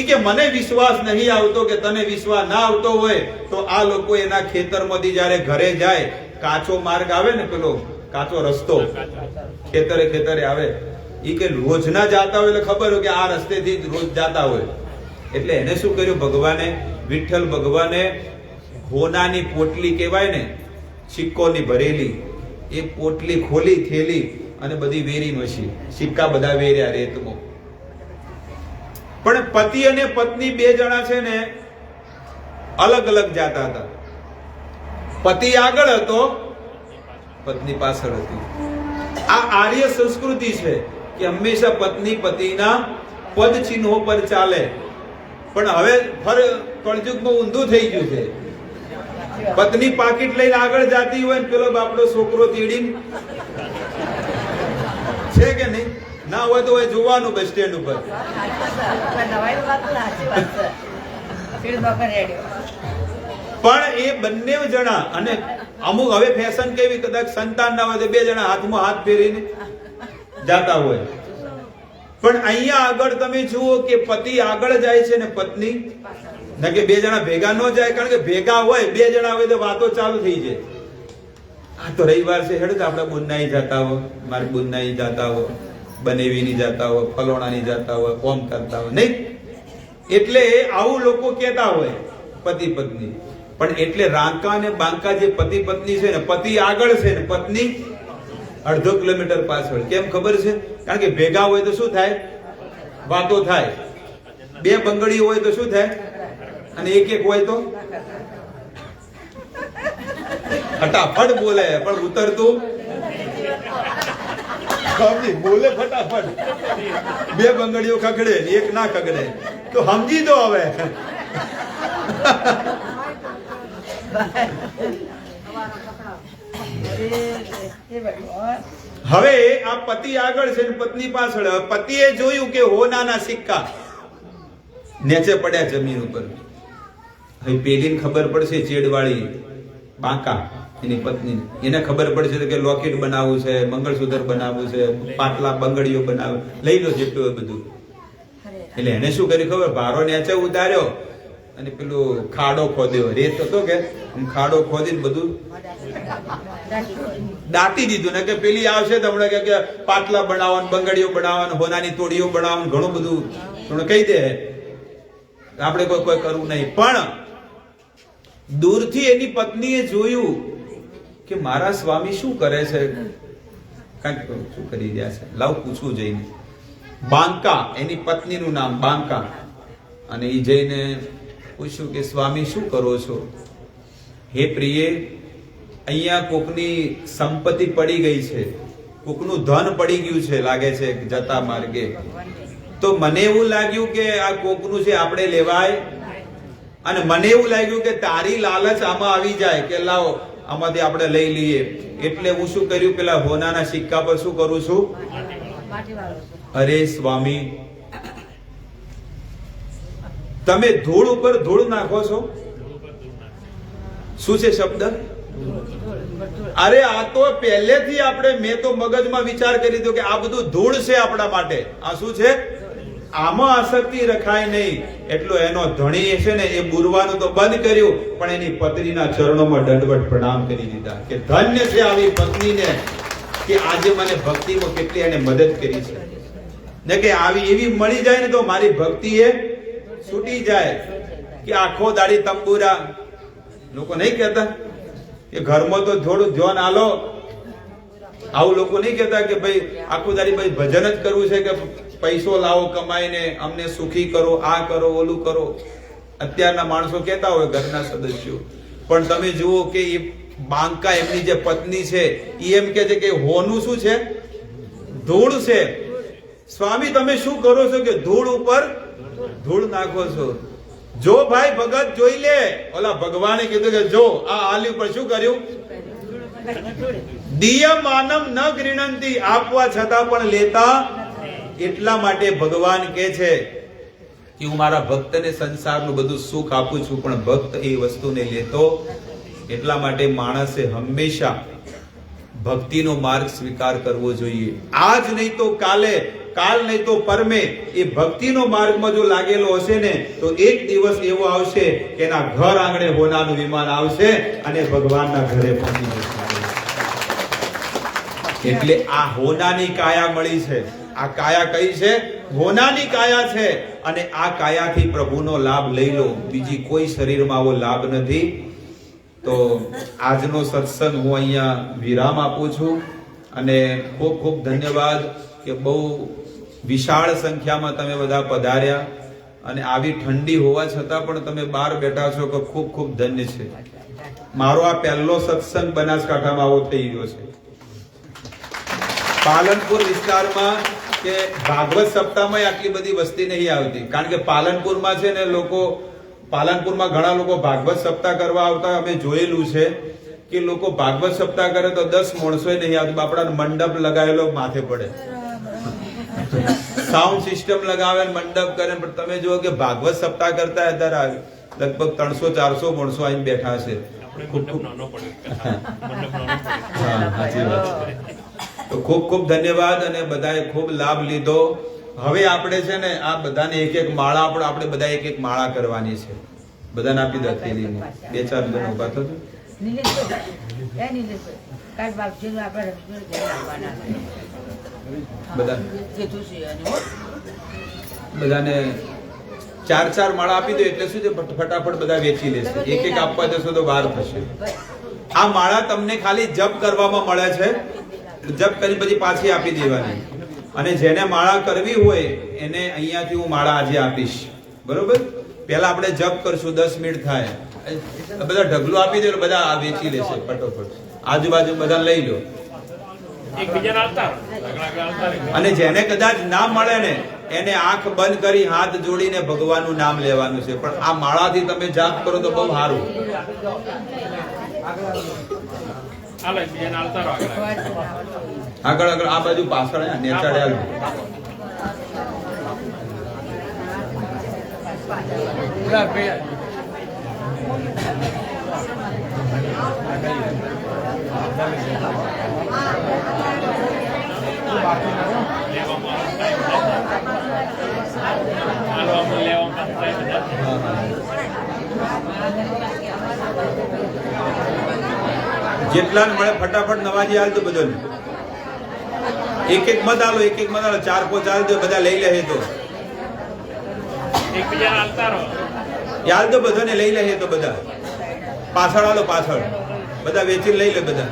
કે મને વિશ્વાસ નહીં આવતો, કે તને વિશ્વાસ ના આવતો હોય તો આ લોકો એના ખેતરમાંથી જયારે ઘરે જાય, કાચો માર્ગ આવે ને, પેલો કાચો રસ્તો ખેતરે આવે, એ કે રોજના જાતા હોય એટલે ખબર હોય કે આ રસ્તેથી રોજ જાતા હોય. એટલે એને શું કર્યું ભગવાને, વિઠ્ઠલ ભગવાને હોનાની પોટલી કહેવાય ને, સિક્કોની ભરેલી, એ પોટલી ખોલી થેલી અને બધી વેરી મશી, સિક્કા બધા વેર્યા રેતમાં. પણ પતિ અને પત્ની બે જણા છે ને અલગ અલગ જાતા હતા. પતિ આગળ હતો, પત્ની પાછળ હતી. આ આર્ય સંસ્કૃતિ છે કે હંમેશા પત્ની પતિના પદ ચિહ્નો પર ચાલે. પણ હવે કળયુગમાં ઊંધું થઈ ગયું છે. પત્ની પાકીટ લઈને આગળ જાતી હોય ને પેલો બાપડો છોકરો તેડીને, છે કે નહીં? ના હોય તો જોવાનું બસ સ્ટેન્ડ ઉપર. પણ એ બંને જણા, અને અમુક હવે ફેશન કેવી, કદાચ સંતાન ના હોય તો બે જણા હાથમાં હાથ ફેરીને જાતા હોય. પણ અહીંયા આગળ તમે જુઓ કે પતિ આગળ જાય છે ને પત્ની, ના કે બે જણા ભેગા ન જાય. કારણ કે ભેગા હોય, બે જણા હોય તો વાતો ચાલુ થઈ જાય. આ તો રવિવાર છે, હેડ આપડે બુન્નાઈ જતા હો, મારી બુન્નાઈ જતા હો, બનેવીની જતા હોય, ફલોણાની જતા હોય, કોમ કરતા હોય નહીં. એટલે આવું લોકો કહેતા હોય પતિ પત્ની. પણ એટલે રાંકા અને બાંકા જે પતિ પત્ની છે ને, પતિ આગળ છે ને પત્ની અડધો કિલોમીટર પાછળ. કેમ ખબર છે? કારણ કે ભેગા હોય તો શું થાય? વાતો થાય. બે બંગડી હોય તો શું થાય? અને એક એક હોય તો ફટાફટ બોલે, પણ ઉતરતું બોલે ફટાફટ. બે બંગડીઓ ખગડે, એક ના ખગડે, તો સમજી દો હવે. હવે આ પતિ આગળ છે ને પત્ની પાછળ. પતિએ જોયું કે હોનાના સિક્કા નીચે પડ્યા જમીન ઉપર. હવે પેલીને ખબર પડશે, ચેડવાળી બાંકા એની પત્ની, એને ખબર પડશે કે લોકેટ બનાવવું છે, મંગળસૂત્ર બનાવવું છે, પાટલા બંગડીઓ બનાવે, લઈ લો જેટલું બધું. એટલે એને શું કર્યું ખબર? ભારો નીચે ઉતાર્યો અને પેલું ખાડો ખોદ્યો. રેત હતો કે ખાડો ખોદીને બધું દાટી દીધું. ને કે પેલી આવશે તો હમણાં કે પાટલા બનાવવાનું, બંગડીઓ બનાવવાનું, હોનાની તોડીઓ બનાવવાનું, ઘણું બધું થોડું કહી દે. આપણે કોઈ કરવું નહીં. પણ દૂરથી એની પત્નીએ જોયું કે મારા સ્વામી શું કરે છે, કઈક શું કરી રહ્યા છે, લાવ પૂછવું જઈને. બાંકા એની પત્નીનું નામ બાંકા. અને એ જઈને પૂછ્યું કે સ્વામી શું કરો છો? હે પ્રિય, અહીંયા કોકની સંપત્તિ પડી ગઈ છે, કોકનું ધન પડી ગયું છે લાગે છે જતા માર્ગે. તો મને એવું લાગ્યું કે આ કોકનું છે, આપણે લેવાય. અને મને એવું લાગ્યું કે તારી લાલચ આમાં આવી જાય કે લાવો આમાંથી આપણે લઈ લઈએ. એટલે હું શું કર્યું, પેલા હોનાના સિક્કા પર શું કરું છું? અરે સ્વામી, તમે ધૂળ ઉપર ધૂળ નાખો છો. શું છે શબ્દ? અરે આ તો પહેલેથી આપણે, મેં તો મગજમાં વિચાર કરી દીધો કે આ બધું ધૂળ છે આપણા માટે. આ શું છે? આમાં આસક્તિ રખાય નહીં. એટલો એનો ધણી છે ને એ બુરવાનું તો બંધ કર્યું, પણ એની પત્નીના ચરણોમાં દંડવત પ્રણામ કરી દીધા કે ધન્ય છે આવી પત્નીને કે આજે મને ભક્તિમાં કેટલી એને મદદ કરી છે. ને કે આવી એવી મળી જાય ને તો મારી ભક્તિ એ છૂટી જાય. કે આખો દાડી તંબુરા, લોકો નહીં કહેતા કે ઘરમાં તો થોડું ધ્યાન આલો. આવું લોકો નહીં કહેતા કે ભાઈ આખો દાડી ભાઈ ભજન જ કરવું છે, કે પૈસો લાવો કમાઈને અમને સુખી કરો, આ કરો, ઓલું કરો. અત્યારના માણસો કહેતા હોય ઘરના સદસ્યો. પણ તમે જુઓ કે એ બાંકા એમની જે પત્ની છે એ એમ કે છે કે હોનું શું છે? ધૂળ છે. સ્વામી તમે શું કરો છો? કે ધૂળ ઉપર ધૂળ નાખો છો. જો ભાઈ ભગત જોઈ લે, ઓલા ભગવાને કીધું કે જો આ આલી ઉપર શું કર્યું, દિયમાનમ ન ગૃણંતી, આપવા છતાં પણ લેતા. એટલા માટે ભગવાન કહે છે કે હું મારા ભક્તને સંસારનું બધું સુખ આપું છું, પણ ભક્ત એ વસ્તુને લેતો. એટલા માટે માણસે હંમેશા ભક્તિનો માર્ગ સ્વીકાર કરવો જોઈએ. આજ નહીં તો કાલે, કાલ નહીં તો પરમે એ ભક્તિનો માર્ગમાં જો લાગેલો હશે ને તો એક દિવસ એવો આવશે કે એના ઘર આંગણે હોનાનું વિમાન આવશે અને ભગવાનના ઘરે પહોંચી જશે. એટલે આ હોનાની કાયા મળી છે. આ કાયા કઈ છે? હોનાની કાયા છે. અને આ કાયાથી પ્રભુનો લાભ લઈ લો. બીજી કોઈ શરીરમાં આવો લાભ નથી. તો આજનો સત્સંગ હું અહીંયા વિરામ આપું છું અને ખૂબ ખૂબ ધન્યવાદ કે બહુ વિશાળ સંખ્યામાં તમે બધા પધાર્યા અને આવી ઠંડી હોવા છતાં પણ તમે બહાર બેઠા છો કે ખૂબ ખૂબ ધન્ય છે. મારો આ પહેલો સત્સંગ બનાસકાંઠામાં આવો થઈ ગયો છે. પાલનપુર વિસ્તારમાં કે ભાગવત સપ્તાહમાં આટલી બધી વસ્તી નહીં આવતી, કારણ કે પાલનપુરમાં છે ને લોકો, પાલનપુરમાં ઘણા લોકો ભાગવત સપ્તાહ કરવા આવતા. અમે જોયેલું છે કે લોકો ભાગવત સપ્તાહ કરે તો 10 માણસો નહીં આવતું. બાપડા મંડપ લગાવેલો માથે પડે, સાઉન્ડ સિસ્ટમ લગાવે, મંડપ કરે. પણ તમે જુઓ કે ભાગવત સપ્તાહ કરતા અત્યારે લગભગ 300-400 માણસો આવીને બેઠા છે. તો ખૂબ ખૂબ ધન્યવાદ અને બધાએ ખૂબ લાભ લીધો. હવે આપણે છે ને આ બધાને એક એક માળા આપણે બધા એક એક માળા કરવાની છે. બધાને આપી દો થેલીને. 2-4 જણ ઉભા થજો. બધાને 4-4 માળા આપી દો એટલે શું છે ફટાફટ બધા વેચી લેશે. એક એક આપવા જશો તો વાર થશે. આ માળા તમને ખાલી જપ કરવામાં મળે છે. જપ કરી પછી પાછી આપી દેવાની. અને જેને માળા કરવી હોય એને અહીંયાથી હું માળા આજે આપીશ. બરોબર? પહેલા આપણે જપ કરશું, 10 મિનિટ થાય. બધા ઢગલો આપી દે, બધા આ વેચી લેશે ફટોફટ. આજુબાજુ બધા લઈ લો. અને જેને કદાચ ના મળે ને એને આંખ બંધ કરી હાથ જોડીને ભગવાનનું નામ લેવાનું છે. પણ આ માળાથી તમે જાપ કરો તો બહુ સારું. આગળ આગળ આ બાજુ પાછળ નેચાડે જેટલા મળે ફટાફટ નવાજી હાલ તો બધો એક એક મત આલો, એક એક મત આલો. 4-5 હાલ તો બધા લઈ લે. તો યાદ તો બધાને લઈ લે. તો બધા પાછળ આલો, પાછળ બધા વેચી લઈ લે. બધા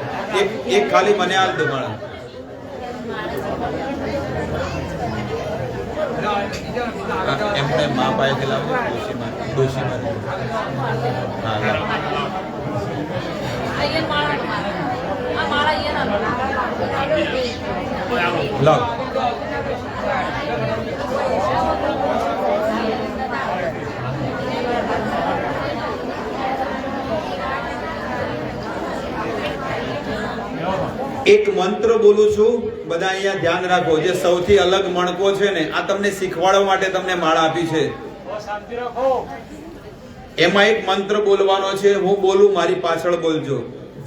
એક ખાલી મને હાલ દો માળા. એમને મા પાસે લાવજો. ડોશીમાં હા લાવ. એક મંત્ર બોલું છું, બધા અહીંયા ધ્યાન રાખો. જે સૌથી અલગ મણકો છે ને આ તમને શીખવાડવા માટે તમને માળા આપી છે. એમાં એક મંત્ર બોલવાનો છે. હું બોલું, મારી પાછળ બોલજો.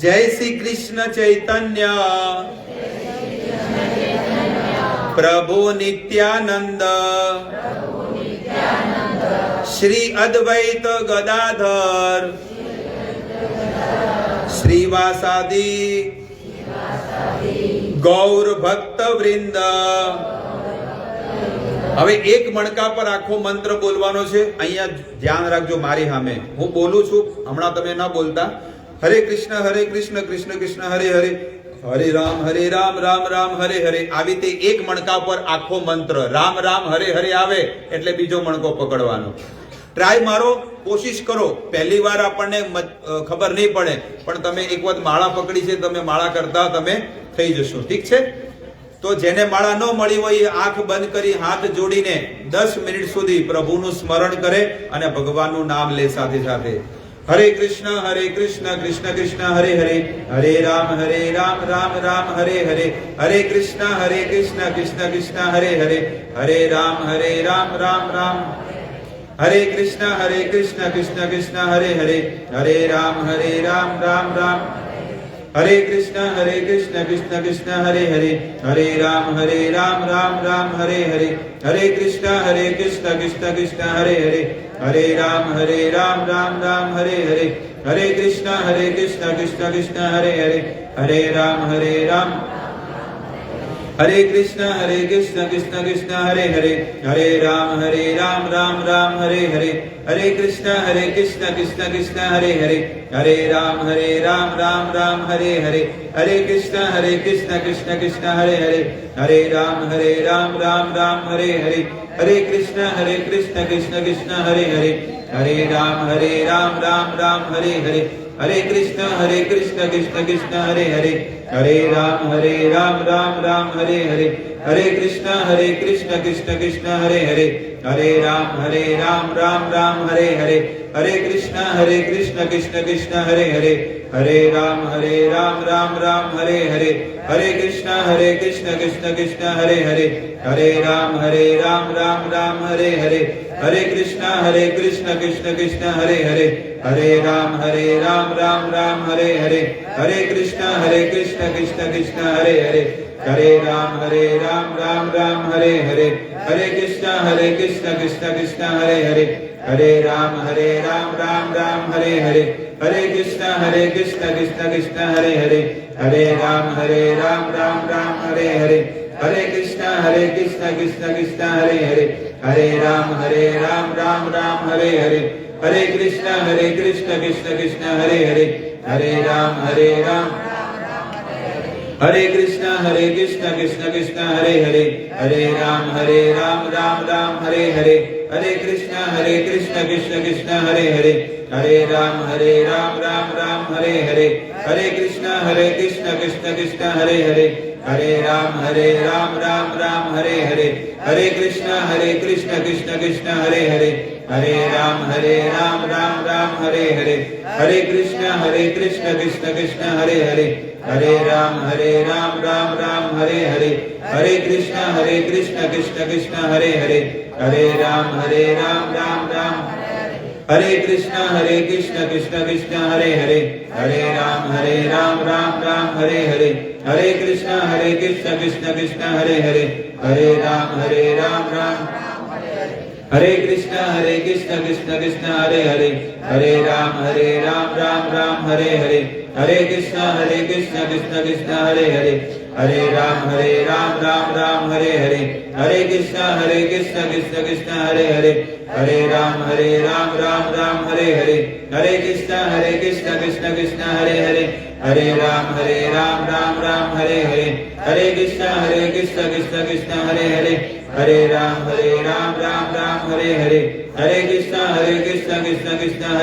જય શ્રી કૃષ્ણ ચૈતન્ય પ્રભુ નિત્યાનંદ શ્રી અદ્વૈત ગદાધર શ્રીવાસાદિ ગૌર ભક્ત વૃંદ. હવે એક મણકા પર આખો મંત્ર બોલવાનો છે. અહીંયા ધ્યાન રાખજો મારી સામે. હું બોલું છું, હમણાં તમે ના બોલતા. હરે કૃષ્ણ કૃષ્ણ કૃષ્ણ હરે હરે, હરે રામ રામ રામ હરે હરે. આવી રીતે એક મણકા પર આખો મંત્ર. રામ રામ હરે હરે આવે એટલે બીજો મણકો પકડવાનો. ટ્રાય મારો, કોશિશ કરો. પહેલી વાર આપણને ખબર નહીં પડે, પણ તમે એક વખત માળા પકડી છે, તમે માળા કરતા તમે થઈ જશો. ઠીક છે? તો જેને માળા ન મળી હોય એ આંખ બંધ કરી હાથ જોડીને 10 મિનિટ સુધી પ્રભુનું સ્મરણ કરે અને ભગવાનનું નામ લે સાથે સાથે. હરે કૃષ્ણ કૃષ્ણ કૃષ્ણ હરે હરે, હરે રામ રામ રામ હરે હરે, હરે કૃષ્ણ કૃષ્ણ કૃષ્ણ હરે હરે, હરે રામ રામ રામ, હરે કૃષ્ણ કૃષ્ણ કૃષ્ણ હરે હરે, હરે રામ રામ રામ, હરે કૃષ્ણ કૃષ્ણ કૃષ્ણ હરે હરે, હરે રામ રામ રામ હરે હરે, હરે કૃષ્ણ કૃષ્ણ કૃષ્ણ હરે હરે, હરે રામ રામ રામ હરે હરે, હરે કૃષ્ણ કૃષ્ણ કૃષ્ણ હરે હરે, હરે રામ રામ, હરે કૃષ્ણ કૃષ્ણ કૃષ્ણ હરે હરે, હરે રામ રામ રામ હરે હરે, હરે કૃષ્ણ કૃષ્ણ કૃષ્ણ હરે હરે, હરે રામ રામ રામ હરે હરે, હરે કૃષ્ણ કૃષ્ણ કૃષ્ણ હરે હરે, હરે રામ રામ હરે હરે, હરે કૃષ્ણ કૃષ્ણ કૃષ્ણ હરે હરે, હરે રામ રામ હરે હરે, હરે કૃષ્ણ કૃષ્ણ કૃષ્ણ હરે હરે, હરે રામ રામ હરે હરે, હરે કૃષ્ણ કૃષ્ણ કૃષ્ણ હરે હરે, હરે રામ રામ હરે હરે, હરે કૃષ્ણ કૃષ્ણ કૃષ્ણ હરે હરે, હરે રામ રામ હરે હરે, હરે કૃષ્ણ કૃષ્ણ કૃષ્ણ હરે હરે, હરે રામ રામ હરે હરે, હરે કૃષ્ણ કૃષ્ણ કૃષ્ણ હરે હરે, હરે રામ રામ હરે હરે, હરે કૃષ્ણ કૃષ્ણ કૃષ્ણ હરે હરે, હરે રામ રામ હરે હરે, હરે કૃષ્ણ કૃષ્ણ કૃષ્ણ હરે હરે, હરે રામ રામ હરે હરે, હરે કૃષ્ણ કૃષ્ણ કૃષ્ણ હરે હરે, હરે રામ રામ હરે હરે, હરે કૃષ્ણ કૃષ્ણ કૃષ્ણ હરે હરે, હરે રામ રામ હરે હરે, હરે કૃષ્ણ કૃષ્ણ કૃષ્ણ હરે હરે, હરે રામ હરે કૃષ્ણ કૃષ્ણ કૃષ્ણ હરે હરે, હરે રામ રામ હરે હરે, હરે કૃષ્ણ કૃષ્ણ કૃષ્ણ હરે હરે, હરે રામ રામ હરે હરે, હરે કૃષ્ણ કૃષ્ણ કૃષ્ણ હરે હરે, હરે રામ રામ હરે હરે, હરે કૃષ્ણ કૃષ્ણ કૃષ્ણ હરે હરે, હરે રામ રામ હરે હરે, હરે કૃષ્ણ કૃષ્ણ કૃષ્ણ હરે હરે, હરે રામ રામ હરે હરે, હરે કૃષ્ણ કૃષ્ણ કૃષ્ણ હરે હરે, હરે રામ રામ, હરે કૃષ્ણ કૃષ્ણ કૃષ્ણ હરે હરે, હરે રામ રામ હરે હરે, હરે કૃષ્ણ કૃષ્ણ કૃષ્ણ હરે હરે, હરે રામ રામ, હરે કૃષ્ણ કૃષ્ણ કૃષ્ણ હરે હરે, હરે રામ રામ હરે હરે, હરે કૃષ્ણ કૃષ્ણ કૃષ્ણ હરે હરે, હરે રામ રામ હરે હરે, હરે કૃષ્ણ કૃષ્ણ કૃષ્ણ હરે હરે, હરે રામ હરે હરે, હરે કૃષ્ણ કૃષ્ણ કૃષ્ણ હરે હરે, હરે રામ હરે હરે, હરે કૃષ્ણ કૃષ્ણ કૃષ્ણ હરે હરે, હરે રામ હરે હરે, હરે કૃષ્ણ કૃષ્ણ કૃષ્ણ હરે હરે,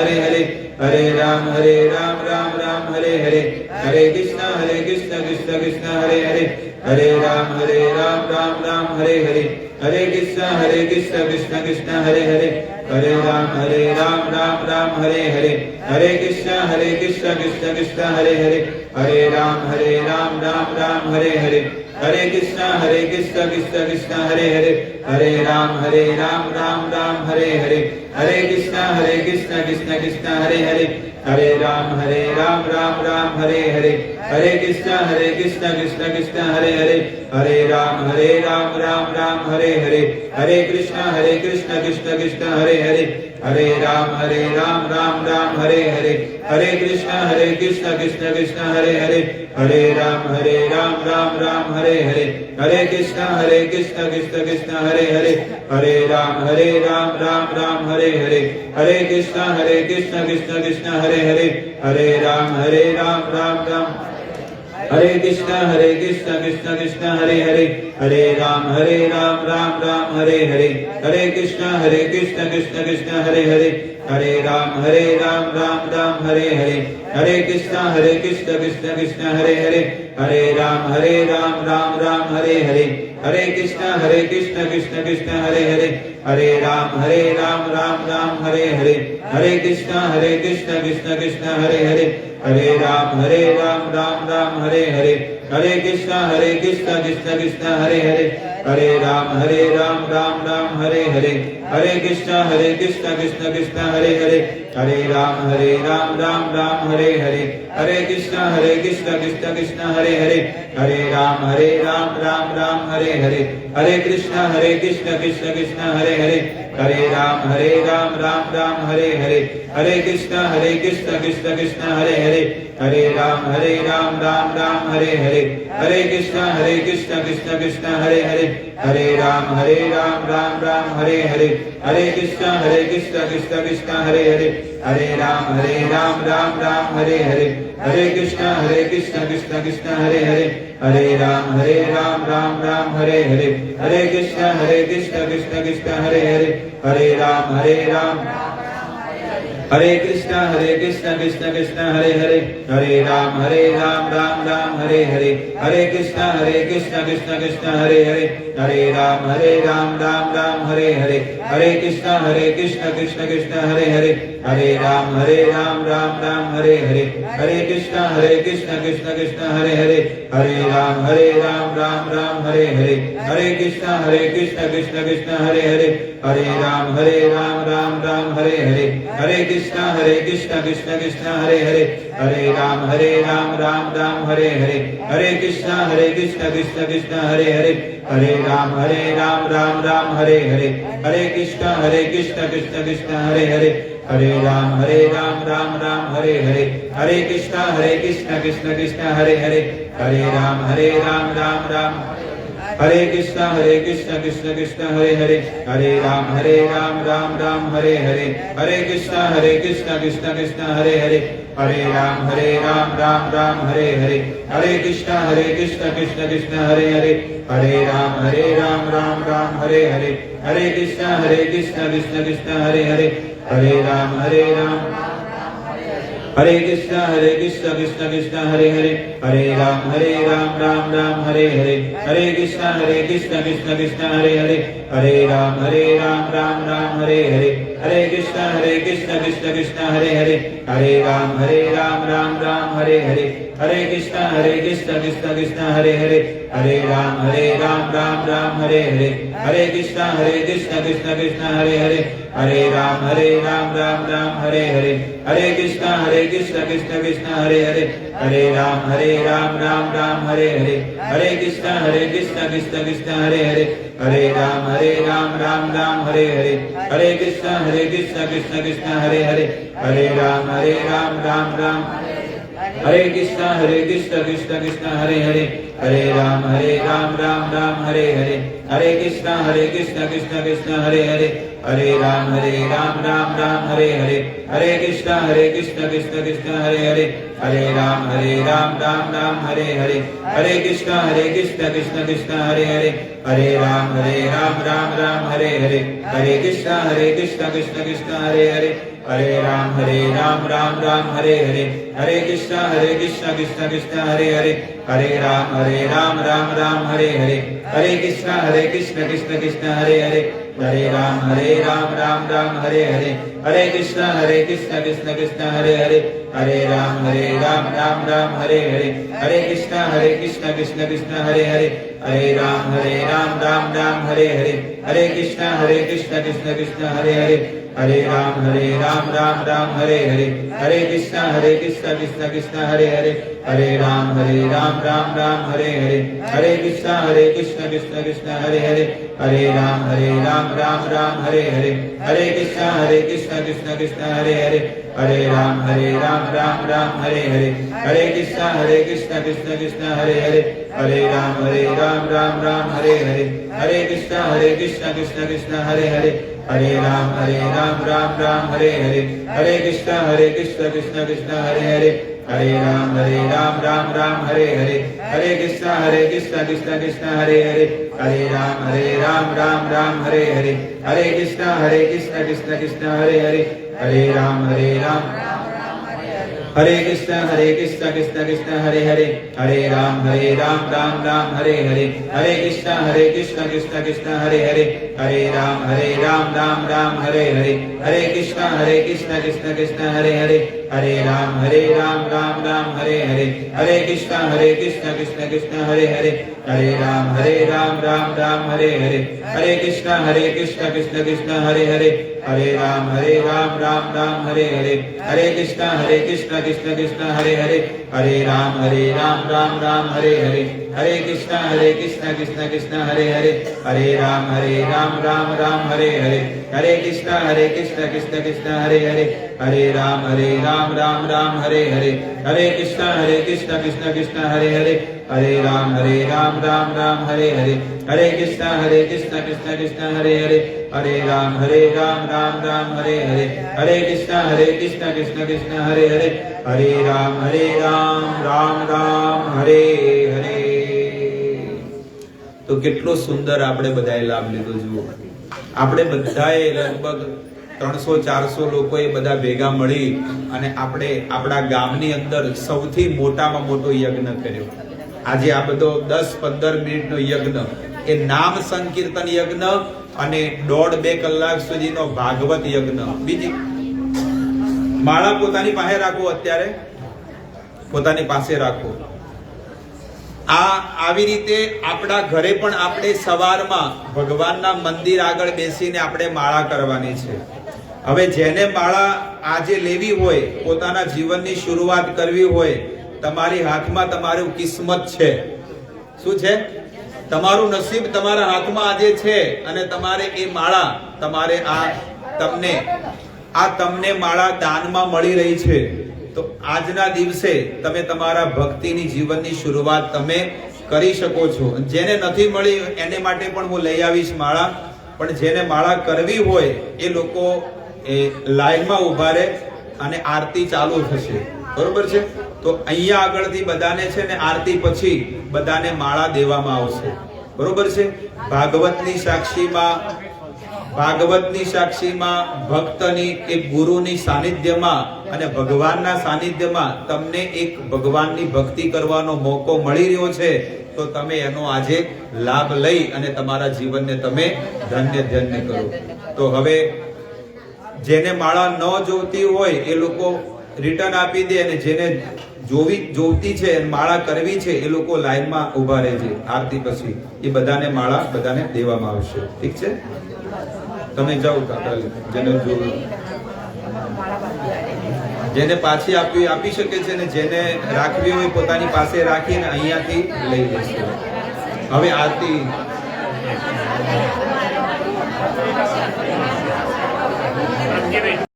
હરે રામ હરે હરે, હરે કૃષ્ણ કૃષ્ણ કૃષ્ણ હરે હરે, હરે રામ હરે હરે, હરે કૃષ્ણ કૃષ્ણ કૃષ્ણ હરે હરે, હરે રામ હરે હરે, હરે કૃષ્ણ કૃષ્ણ કૃષ્ણ હરે હરે, હરે રામ હરે હરે, હરે કૃષ્ણ કૃષ્ણ કૃષ્ણ હરે હરે, હરે રામ હરે હરે, હરે કૃષ્ણ કૃષ્ણ કૃષ્ણ હરે હરે, હરે રામ હરે હરે, હરે કૃષ્ણ કૃષ્ણ કૃષ્ણ હરે હરે, હરે રામ હરે હરે, હરે કૃષ્ણ કૃષ્ણ કૃષ્ણ હરે હરે, હરે રામ હરે હરે, હરે કૃષ્ણ કૃષ્ણ કૃષ્ણ હરે હરે, હરે રામ હરે હરે, હરે કૃષ્ણ કૃષ્ણ કૃષ્ણ હરે હરે, હરે રામ હરે હરે, હરે કૃષ્ણ કૃષ્ણ કૃષ્ણ હરે હરે, હરે રામ, હરે કૃષ્ણ કૃષ્ણ કૃષ્ણ હરે હરે, હરે રામ રામ હરે હરે, હરે કૃષ્ણ કૃષ્ણ કૃષ્ણ હરે હરે, हरे राम राम राम हरे हरे, हरे कृष्ण कृष्ण कृष्ण हरे हरे, हरे राम राम राम हरे हरे, हरे कृष्ण कृष्ण कृष्ण हरे हरे, हरे राम राम राम हरे हरे, हरे कृष्ण कृष्ण कृष्ण हरे हरे, हरे राम राम राम हरे हरे, हरे कृष्ण कृष्ण कृष्ण हरे हरे, हरे राम राम राम हरे हरे, हरे कृष्ण कृष्ण कृष्ण हरे हरे, हरे राम राम हरे हरे, हरे कृष्ण कृष्ण कृष्ण हरे हरे, हरे राम राम हरे हरे, हरे कृष्ण कृष्ण कृष्ण हरे हरे, हरे राम राम हरे हरे, हरे कृष्ण कृष्ण कृष्ण हरे हरे, हरे राम राम हरे हरे, हरे कृष्ण कृष्ण कृष्ण हरे हरे, हरे राम राम हरे हरे, हरे कृष्ण कृष्ण कृष्ण हरे हरे, हरे राम राम हरे हरे, हरे कृष्ण कृष्ण कृष्ण हरे हरे, हरे राम राम हरे हरे, हरे कृष्ण कृष्ण कृष्ण हरे हरे, हरे राम हरे कृष्ण कृष्ण कृष्ण हरे हरे, हरे राम राम हरे हरे, हरे कृष्ण कृष्ण कृष्ण हरे हरे, हरे राम राम हरे हरे, हरे कृष्ण कृष्ण कृष्ण हरे हरे, हरे राम राम हरे हरे, हरे कृष्ण कृष्ण कृष्ण हरे हरे, हरे राम राम हरे हरे, हरे कृष्ण कृष्ण कृष्ण हरे हरे, हरे राम राम हरे हरे, हरे कृष्ण कृष्ण कृष्ण हरे हरे, हरे राम राम हरे हरे, हरे कृष्ण कृष्ण कृष्ण हरे हरे, हरे राम राम हरे हरे, हरे कृष्ण कृष्ण कृष्ण हरे हरे, हरे राम राम हरे हरे, हरे कृष्ण कृष्ण कृष्ण हरे हरे, हरे राम राम हरे कृष्ण कृष्ण कृष्ण हरे हरे, हरे राम राम हरे हरे, हरे कृष्ण कृष्ण कृष्ण हरे हरे, हरे राम राम हरे हरे, हरे कृष्ण कृष्ण कृष्ण हरे हरे, हरे राम राम हरे हरे, हरे कृष्ण कृष्ण कृष्ण हरे हरे, हरे राम हरे कृष्ण कृष्ण कृष्ण हरे हरे, हरे राम राम हरे हरे, हरे कृष्ण कृष्ण कृष्ण हरे हरे, हरे राम राम हरे हरे, हरे कृष्ण कृष्ण कृष्ण हरे हरे, हरे राम राम हरे हरे, हरे कृष्ण कृष्ण कृष्ण हरे हरे, हरे राम राम हरे हरे, हरे कृष्ण कृष्ण कृष्ण हरे हरे, हरे राम राम हरे हरे, हरे कृष्ण कृष्ण कृष्ण हरे हरे, हरे राम हरे हरे, हरे कृष्ण कृष्ण कृष्ण हरे हरे, हरे राम हरे हरे, हरे कृष्ण कृष्ण कृष्ण हरे हरे, हरे राम हरे कृष्ण कृष्ण कृष्ण हरे हरे, हरे राम हरे हरे, हरे कृष्ण कृष्ण कृष्ण हरे हरे, हरे राम हरे हरे, हरे कृष्ण कृष्ण कृष्ण हरे हरे, हरे राम हरे हरे, हरे कृष्ण कृष्ण कृष्ण हरे हरे, हरे राम हरे हरे, हरे कृष्ण कृष्ण कृष्ण हरे हरे, हरे राम हरे हरे, हरे कृष्ण कृष्ण कृष्ण हरे हरे, हरे राम हरे हरे, हरे कृष्ण कृष्ण कृष्ण हरे हरे, हरे राम हरे हरे, हरे कृष्ण कृष्ण कृष्ण हरे हरे, हरे राम हरे हरे, हरे कृष्ण कृष्ण कृष्ण हरे हरे, हरे राम हरे हरे, हरे कृष्ण कृष्ण कृष्ण हरे हरे, हरे राम हरे हरे, हरे कृष्ण कृष्ण कृष्ण हरे हरे, हरे राम हरे हरे, हरे कृष्ण कृष्ण कृष्ण हरे हरे, हरे राम हरे हरे, हरे कृष्ण कृष्ण कृष्ण हरे हरे, हरे राम हरे हरे, हरे कृष्ण कृष्ण कृष्ण हरे हरे, हरे राम हरे हरे, हरे कृष्ण कृष्ण कृष्ण हरे हरे, हरे राम हरे हरे, हरे कृष्ण कृष्ण कृष्ण हरे हरे, हरे राम हरे हरे, हरे कृष्ण कृष्ण कृष्ण हरे हरे, हरे राम हरे हरे, हरे कृष्ण कृष्ण कृष्ण हरे हरे, હરે રામ હરે કૃષ્ણ કૃષ્ણ કૃષ્ણ હરે હરે હરે રામ રામ રામ હરે હરે હરે કૃષ્ણ કૃષ્ણ કૃષ્ણ હરે હરે હરે રામ રામ રામ હરે હરે હરે કૃષ્ણ કૃષ્ણ કૃષ્ણ હરે હરે હરે રામ રામ રામ હરે હરે હરે કૃષ્ણ કૃષ્ણ કૃષ્ણ હરે હરે હરે રામ રામ રામ હરે હરે હરે કૃષ્ણ કૃષ્ણ કૃષ્ણ હરે હરે હરે રામ રામ રામ હરે હરે હરે કૃષ્ણ કૃષ્ણ કૃષ્ણ હરે હરે હરે રામ રામ રામ હરે હરે હરે કૃષ્ણ કૃષ્ણ કૃષ્ણ હરે હરે હરે રામ રામ રામ હરે હરે હરે કૃષ્ણ કૃષ્ણ કૃષ્ણ હરે હરે હરે રામ રામ રામ હરે હરે હરે કૃષ્ણ કૃષ્ણ કૃષ્ણ હરે હરે હરે રામ રામ રામ હરે હરે હરે કૃષ્ણ કૃષ્ણ કૃષ્ણ હરે હરે હરે રામ રામ રામ હરે હરે હરે કૃષ્ણ કૃષ્ણ કૃષ્ણ હરે હરે હરે રામ રામ રામ હરે હરે. તો કેટલો સુંદર આપણે બધાએ લાભ લીધો. જુઓ, આપણે બધાએ લગભગ 300-400 લોકોએ બધા ભેગા મળી અને આપણે આપણા ગામની અંદર સૌથી મોટામાં મોટો યજ્ઞ કર્યો. આજે આ બધો 10-15 મિનિટનો યજ્ઞ એ નામ સંકીર્તન યજ્ઞ અને 1.5-2 કલાક સુધીનો ભાગવત યજ્ઞ. બીજી માળા પોતાની પાસે રાખો, અત્યારે પોતાની પાસે રાખો. આવી રીતે આપણા ઘરે પણ આપણે સવારમાં ભગવાનના મંદિર આગળ બેસીને આપણે માળા કરવાની છે. હવે જેને માળા આજે લેવી હોય, પોતાના જીવનની શરૂઆત કરવી હોય, તમારી હાથમાં તમારું કિસ્મત છે. શું છે? તમારું નસીબ તમારા હાથમાં આજે છે અને તમારે એ માળા તમને માળા દાનમાં મળી રહી છે. તો આજના દિવસે તમે તમારા ભક્તિની જીવનની શરૂઆત તમે કરી શકો છો. જેને નથી મળી એને માટે પણ હું લઈ આવીશ માળા. પણ જેને માળા કરવી હોય એ લોકો લાઈનમાં ઉભા રહે અને આરતી ચાલુ થશે. બરોબર છે? તો અહીંયા આગળથી બધાને છે ને આરતી પછી બધાને માળા દેવામાં આવશે. બરોબર છે? ભાગવતની સાક્ષીમાં ભક્તની એક ગુરુની સાનિધ્યમાં અને ભગવાનના સાનિધ્યમાં તમને એક ભગવાનની ભક્તિ કરવાનો મોકો મળી રહ્યો છે. તો તમે એનો આજે લાભ લઈ અને તમારા જીવનને તમે ધન્ય કરો. તો હવે જેને માળા ન જોતી હોય એ લોકો રિટર્ન આપી દે અને જેને જોતી છે માળા કરવી છે એ લોકો લાઈનમાં ઉભા રહેજે. આરતી પછી એ બધાને માળા બધાને દેવામાં આવશે. ઠીક છે? તમે જાઓ કાકા. જેને પાછી આપી શકે છે ને જેને રાખવી હોય પોતાની પાસે રાખીને અહીંયાથી લઈ લેશે. હવે આરતી